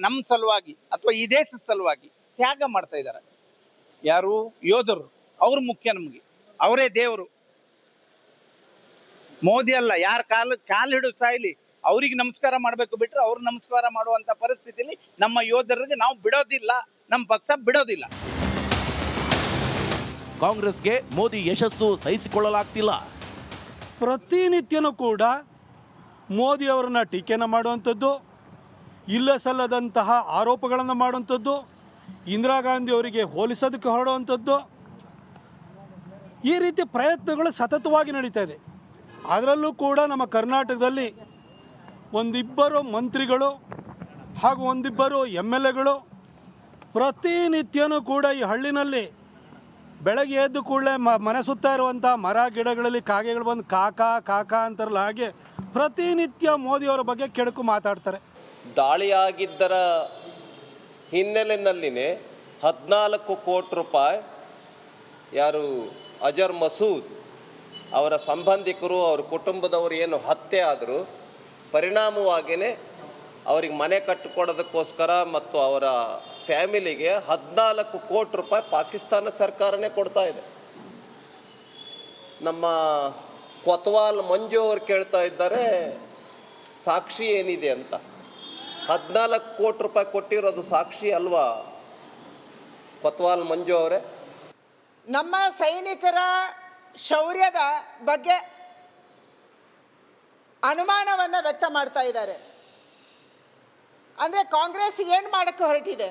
ನಮ್ಮ ಸಲುವಾಗಿ ಅಥವಾ ಈ ದೇಶದ ಸಲುವಾಗಿ ತ್ಯಾಗ ಮಾಡ್ತಾ ಇದ್ದಾರೆ ಯಾರು? ಯೋಧರು. ಅವ್ರು ಮುಖ್ಯ ನಮಗೆ, ಅವರೇ ದೇವರು. ಮೋದಿ ಅಲ್ಲ, ಯಾರ ಕಾಲು ಹಿಡಿದು ಸಾಯ್ಲಿ ಅವ್ರಿಗೆ ನಮಸ್ಕಾರ ಮಾಡಬೇಕು ಬಿಟ್ರೆ ಅವ್ರು ನಮಸ್ಕಾರ ಮಾಡುವಂತ ಪರಿಸ್ಥಿತಿಯಲ್ಲಿ ನಮ್ಮ ಯೋಧರಿಗೆ ನಾವು ಬಿಡೋದಿಲ್ಲ, ನಮ್ಮ ಪಕ್ಷ ಬಿಡೋದಿಲ್ಲ. ಕಾಂಗ್ರೆಸ್ಗೆ ಮೋದಿ ಯಶಸ್ಸು ಸಹಿಸಿಕೊಳ್ಳಲಾಗ್ತಿಲ್ಲ. ಪ್ರತಿನಿತ್ಯನೂ ಕೂಡ ಮೋದಿ ಅವರನ್ನ ಟೀಕೆನ ಮಾಡುವಂಥದ್ದು, ಇಲ್ಲ ಸಲ್ಲದಂತಹ ಆರೋಪಗಳನ್ನು ಮಾಡುವಂಥದ್ದು, ಇಂದಿರಾ ಗಾಂಧಿ ಅವರಿಗೆ ಹೋಲಿಸೋದಕ್ಕೆ ಹೊರಡುವಂಥದ್ದು, ಈ ರೀತಿ ಪ್ರಯತ್ನಗಳು ಸತತವಾಗಿ ನಡೀತಾ ಇದೆ. ಅದರಲ್ಲೂ ಕೂಡ ನಮ್ಮ ಕರ್ನಾಟಕದಲ್ಲಿ ಒಂದಿಬ್ಬರು ಮಂತ್ರಿಗಳು ಹಾಗೂ ಒಂದಿಬ್ಬರು MLAಗಳು ಪ್ರತಿನಿತ್ಯನೂ ಕೂಡ ಈ ಹಳ್ಳಿನಲ್ಲಿ ಬೆಳಗ್ಗೆ ಎದ್ದು ಕೂಡಲೇ ಮನೆ ಸುತ್ತ ಇರುವಂಥ ಮರ ಗಿಡಗಳಲ್ಲಿ ಕಾಗೆಗಳು ಬಂದು ಕಾಕಾ ಕಾಕಾ ಅಂತಾರಲ್ಲ, ಹಾಗೆ ಪ್ರತಿನಿತ್ಯ ಮೋದಿಯವರ ಬಗ್ಗೆ ಕೆಡುಕು ಮಾತಾಡ್ತಾರೆ. ದಾಳಿಯಾಗಿದ್ದರ ಹಿನ್ನೆಲೆಯಲ್ಲಿನೇ 14 ಕೋಟಿ ರೂಪಾಯಿ ಯಾರು ಅಜರ್ ಮಸೂದ್ ಅವರ ಸಂಬಂಧಿಕರು ಅವ್ರ ಕುಟುಂಬದವರು ಏನು ಹತ್ಯೆ ಆದರೂ ಪರಿಣಾಮವಾಗಿಯೇ ಅವ್ರಿಗೆ ಮನೆ ಕಟ್ಟಿಕೊಡೋದಕ್ಕೋಸ್ಕರ ಮತ್ತು ಅವರ ಫ್ಯಾಮಿಲಿಗೆ 14 ಕೋಟಿ ರೂಪಾಯಿ ಪಾಕಿಸ್ತಾನ ಸರ್ಕಾರನೇ ಕೊಡ್ತಾ ಇದೆ. ನಮ್ಮ ಕೊತ್ವಾಲ್ ಮಂಜು ಅವರು ಕೇಳ್ತಾ ಇದ್ದಾರೆ ಸಾಕ್ಷಿ ಏನಿದೆ ಅಂತ. 14 ಕೋಟಿ ರೂಪಾಯಿ ಕೊಟ್ಟಿರೋದು ಸಾಕ್ಷಿ ಅಲ್ವಾ ಕೊತ್ವಾಲ್ ಮಂಜು ಅವರೇ? ನಮ್ಮ ಸೈನಿಕರ ಶೌರ್ಯದ ಬಗ್ಗೆ ಅನುಮಾನವನ್ನು ವ್ಯಕ್ತ ಮಾಡ್ತಾ ಇದ್ದಾರೆ. ಅಂದರೆ ಕಾಂಗ್ರೆಸ್ ಏನು ಮಾಡೋಕ್ಕೆ ಹೊರಟಿದೆ?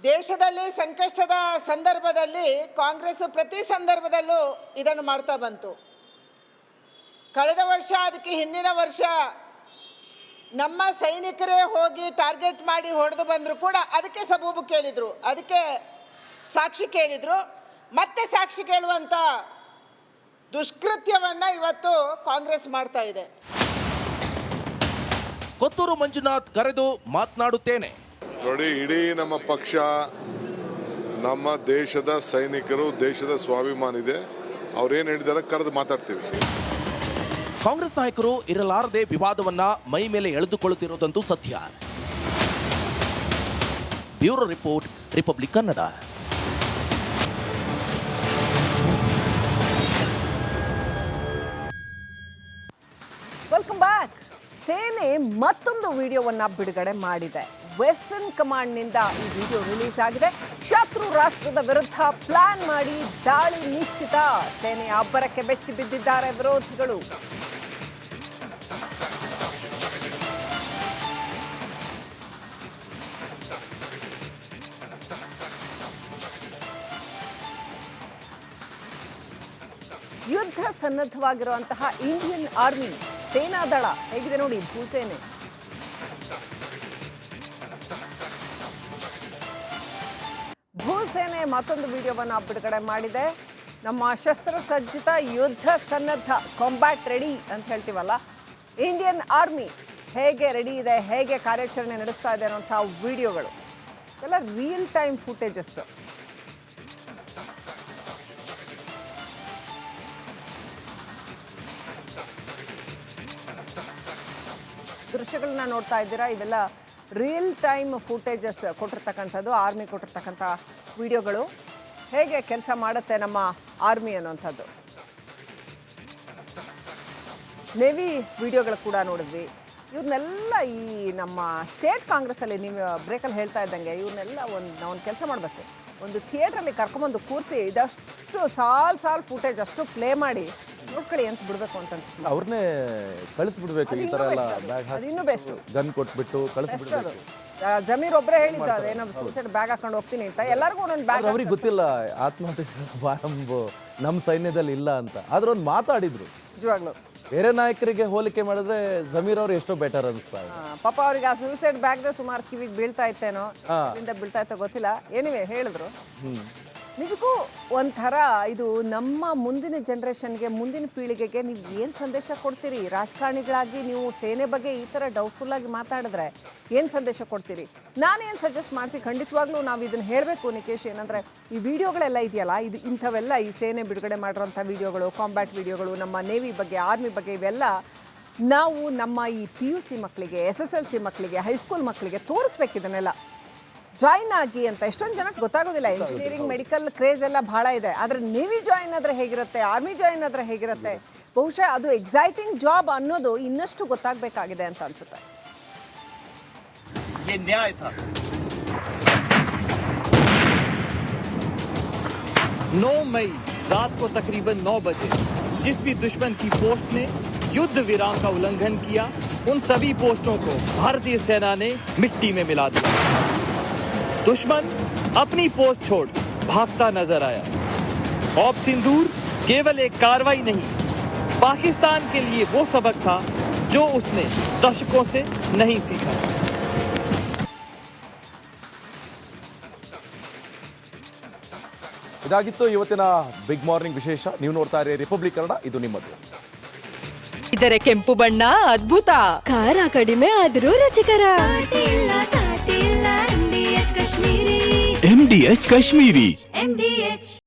ದೇಶದಲ್ಲಿ ಸಂಕಷ್ಟದ ಸಂದರ್ಭದಲ್ಲಿ ಕಾಂಗ್ರೆಸ್ ಪ್ರತಿ ಸಂದರ್ಭದಲ್ಲೂ ಇದನ್ನು ಮಾಡ್ತಾ ಬಂತು. ಕಳೆದ ವರ್ಷ, ಅದಕ್ಕೆ ಹಿಂದಿನ ವರ್ಷ ನಮ್ಮ ಸೈನಿಕರೇ ಹೋಗಿ ಟಾರ್ಗೆಟ್ ಮಾಡಿ ಹೊಡೆದು ಬಂದರೂ ಕೂಡ ಅದಕ್ಕೆ ಸಬೂಬು ಕೇಳಿದರು, ಅದಕ್ಕೆ ಸಾಕ್ಷಿ ಕೇಳಿದರು. ಮತ್ತೆ ಸಾಕ್ಷಿ ಕೇಳುವಂಥ ದುಷ್ಕೃತ್ಯವನ್ನು ಇವತ್ತು ಕಾಂಗ್ರೆಸ್ ಮಾಡ್ತಾ ಇದೆ. ಕೊತ್ತೂರು ಮಂಜುನಾಥ್ ಕರೆದು ಮಾತನಾಡುತ್ತೇನೆ. ನೋಡಿ, ಇಡೀ ನಮ್ಮ ಪಕ್ಷ, ನಮ್ಮ ದೇಶದ ಸೈನಿಕರು, ದೇಶದ ಸ್ವಾಭಿಮಾನ ಇದೆ, ಅವ್ರೇನು ಹೇಳಿದಾರೆ ಕರೆದು ಮಾತಾಡ್ತೀವಿ. ಕಾಂಗ್ರೆಸ್ ನಾಯಕರು ಇರಲಾರದೆ ವಿವಾದವನ್ನ ಮೈ ಮೇಲೆ ಎಳೆದುಕೊಳ್ಳುತ್ತಿರುವುದಂತೂ ಸತ್ಯ. Bureau report, republic Kannada. Welcome back. ಸೇನೆ ಮತ್ತೊಂದು ವಿಡಿಯೋವನ್ನು ಬಿಡುಗಡೆ ಮಾಡಿದೆ. ವೆಸ್ಟರ್ನ್ ಕಮಾಂಡ್ನಿಂದ ಈ ವಿಡಿಯೋ ರಿಲೀಸ್ ಆಗಿದೆ. ಶತ್ರು ರಾಷ್ಟ್ರದ ವಿರುದ್ಧ ಪ್ಲಾನ್ ಮಾಡಿ ದಾಳಿ ನಿಶ್ಚಿತ. ಸೇನೆಯ ಅಬ್ಬರಕ್ಕೆ ಬೆಚ್ಚಿ ಬಿದ್ದಿದ್ದಾರೆ ವಿರೋಧಿಗಳು. ಯುದ್ಧ ಸನ್ನದ್ಧವಾಗಿರುವಂತಹ ಇಂಡಿಯನ್ ಆರ್ಮಿ ಸೇನಾ ದಳ ಹೇಗಿದೆ ನೋಡಿ, ಭೂಸೇನೆ. ಭೂಸೇನೆ ಮತ್ತೊಂದು ವಿಡಿಯೋವನ್ನು ಬಿಡುಗಡೆ ಮಾಡಿದೆ. ನಮ್ಮ ಶಸ್ತ್ರಸಜ್ಜಿತ ಯುದ್ಧ ಸನ್ನದ್ಧ, ಕಾಂಬ್ಯಾಟ್ ರೆಡಿ ಅಂತ ಹೇಳ್ತೀವಲ್ಲ, ಇಂಡಿಯನ್ ಆರ್ಮಿ ಹೇಗೆ ರೆಡಿ ಇದೆ, ಹೇಗೆ ಕಾರ್ಯಾಚರಣೆ ನಡೆಸ್ತಾ ಇದೆ ಅನ್ನೋಂಥ ವಿಡಿಯೋಗಳು ಎಲ್ಲ ರಿಯಲ್ ಟೈಮ್ ಫುಟೇಜಸ್. ದೃಶ್ಯಗಳನ್ನ ನೋಡ್ತಾ ಇದ್ದೀರಾ, ಇವೆಲ್ಲ ರಿಯಲ್ ಟೈಮ್ ಫುಟೇಜಸ್ ಕೊಟ್ಟಿರ್ತಕ್ಕಂಥದ್ದು, ಆರ್ಮಿ ಕೊಟ್ಟಿರ್ತಕ್ಕಂಥ ವಿಡಿಯೋಗಳು, ಹೇಗೆ ಕೆಲಸ ಮಾಡುತ್ತೆ ನಮ್ಮ ಆರ್ಮಿ ಅನ್ನೋಂಥದ್ದು. ನೇವಿ ವಿಡಿಯೋಗಳು ಕೂಡ ನೋಡಿದ್ವಿ. ಇವ್ರನ್ನೆಲ್ಲ ಈ ನಮ್ಮ ಸ್ಟೇಟ್ ಕಾಂಗ್ರೆಸ್ಸಲ್ಲಿ ನೀವು ಬ್ರೇಕಲ್ಲಿ ಹೇಳ್ತಾ ಇದ್ದಂಗೆ ಇವ್ರನ್ನೆಲ್ಲ ಒಂದು ಕೆಲಸ ಮಾಡಬೇಕು, ಒಂದು ಥಿಯೇಟ್ರಲ್ಲಿ ಕರ್ಕೊಂಬಂದು ಕೂರಿಸಿ ಇದಷ್ಟು ಸಾಲ್ ಫುಟೇಜ್ ಅಷ್ಟು ಪ್ಲೇ ಮಾಡಿ ನೋಡ್ಕೊಳ್ಳಿ ಅಂತ ಬಿಡಬೇಕು ಅಂತ ಅನ್ಸುತ್ತೆ. ಅವ್ರನ್ನೇ ಕಳಿಸ್ಬಿಡ್ಬೇಕು. ಈ ಥರ ಎಲ್ಲ ಇನ್ನೂ ಬೆಸ್ಟ್, ಗನ್ ಕೊಟ್ಬಿಟ್ಟು ಕಳಿಸ್ಬಿಡ್ಬೇಕು. ಜಮೀರ್ ಒಬ್ಬರೇ ಹೇಳಿದ್ದು ಅದೇನೋ ಸೂಸೈಡ್ ಬ್ಯಾಗ್ ಹಾಕೊಂಡು ಹೋಗ್ತೀನಿ ಅಂತ. ಎಲ್ಲರಿಗೂ ಒಂದೊಂದು ಬ್ಯಾಗ್. ಅವ್ರಿಗೆ ಗೊತ್ತಿಲ್ಲ ಆತ್ಮಹತ್ಯೆ ನಮ್ಮ ಸೈನ್ಯದಲ್ಲಿ ಇಲ್ಲ ಅಂತ, ಆದ್ರೆ ಒಂದು ಮಾತಾಡಿದ್ರು. ನಿಜವಾಗ್ಲು ಬೇರೆ ನಾಯಕರಿಗೆ ಹೋಲಿಕೆ ಮಾಡಿದ್ರೆ ಜಮೀರ್ ಅವ್ರು ಎಷ್ಟೋ ಬೆಟರ್ ಅನಿಸ್ತಾ ಇದೆ. ಪಾಪ ಅವ್ರಿಗೆ ಆ ಸೂಸೈಡ್ ಬ್ಯಾಗ್ದ ಸುಮಾರು ಕಿವಿಗೆ ಬೀಳ್ತಾ ಇತ್ತೇನೋ, ಬೀಳ್ತಾ ಇತ್ತೋ ಗೊತ್ತಿಲ್ಲ. ಏನಿವೆ ಹೇಳಿದ್ರು. ನಿಜಕ್ಕೂ ಒಂಥರ ಇದು ನಮ್ಮ ಮುಂದಿನ ಜನ್ರೇಷನ್ಗೆ, ಮುಂದಿನ ಪೀಳಿಗೆಗೆ ನೀವು ಏನು ಸಂದೇಶ ಕೊಡ್ತೀರಿ? ರಾಜಕಾರಣಿಗಳಾಗಿ ನೀವು ಸೇನೆ ಬಗ್ಗೆ ಈ ಥರ ಡೌಟ್ಫುಲ್ಲಾಗಿ ಮಾತಾಡಿದ್ರೆ ಏನು ಸಂದೇಶ ಕೊಡ್ತೀರಿ? ನಾನೇನು ಸಜೆಸ್ಟ್ ಮಾಡ್ತೀನಿ, ಖಂಡಿತವಾಗ್ಲೂ ನಾವು ಇದನ್ನು ಹೇಳಬೇಕು ನಿಕೇಶ್. ಏನಂದರೆ ಈ ವಿಡಿಯೋಗಳೆಲ್ಲ ಇದೆಯಲ್ಲ, ಇದು ಇಂಥವೆಲ್ಲ ಈ ಸೇನೆ ಬಿಡುಗಡೆ ಮಾಡಿರೋಂಥ ವಿಡಿಯೋಗಳು, ಕಾಂಬ್ಯಾಟ್ ವಿಡಿಯೋಗಳು, ನಮ್ಮ ನೇವಿ ಬಗ್ಗೆ, ಆರ್ಮಿ ಬಗ್ಗೆ, ಇವೆಲ್ಲ ನಾವು ನಮ್ಮ ಈ PUC ಮಕ್ಕಳಿಗೆ, SSLC ಮಕ್ಕಳಿಗೆ, ಹೈಸ್ಕೂಲ್ ಮಕ್ಕಳಿಗೆ ತೋರಿಸ್ಬೇಕು. ಇದನ್ನೆಲ್ಲ ಜಾಯಿನ್ ಆಗಿ ಅಂತ ಎಷ್ಟೊಂದು ಜನಕ್ಕೆ ಗೊತ್ತಾಗೋದಿಲ್ಲ. ಇಂಜಿನಿಯರಿಂಗ್, ಮೆಡಿಕಲ್ ಕ್ರೇಜ್ ಎಲ್ಲ ಭಾಳ ಇದೆ. ಆದರೆ ನೇವಿ ಜಾಯಿನ್ ಆದರೆ ಹೇಗಿರುತ್ತೆ, ಆರ್ಮಿ ಜಾಯಿನ್ ಆದರೆ ಹೇಗಿರುತ್ತೆ, ಬಹುಶಃ ಅದು ಎಕ್ಸೈಟಿಂಗ್ ಜಾಬ್ ಅನ್ನೋದು ಇನ್ನಷ್ಟು ಗೊತ್ತಾಗಬೇಕಾಗಿದೆ ಅಂತ ಅನ್ಸುತ್ತೆ. 9 मई रात को तकरीबन 9 बजे जिस भी दुश्मन की पोस्ट ने युद्ध विराम का उल्लंघन किया, उन सभी पोस्टों को भारतीय सेना ने मिट्टी में मिला दिया. दुश्मन अपनी पोस्ट छोड़ भागता नजर आया. ऑप सिंदूर केवल एक कार्रवाई नहीं, पाकिस्तान के लिए वो सबक था जो उसने दशकों से नहीं सीखा. ಇದಾಗಿತ್ತು ಇವತ್ತಿನ ಬಿಗ್ ಮಾರ್ನಿಂಗ್ ವಿಶೇಷ. ನೀವು ನೋಡ್ತಾ ಇರಿ ರಿಪಬ್ಲಿಕ್ ಕನ್ನಡ, ಇದು ನಿಮ್ಮದು. ಇದರ ಕೆಂಪು ಬಣ್ಣ ಅದ್ಭುತ, ಖಾರ ಕಡಿಮೆ ಆದರೂ ರುಚಿಕರ. MDH ಕಾಶ್ಮೀರಿ.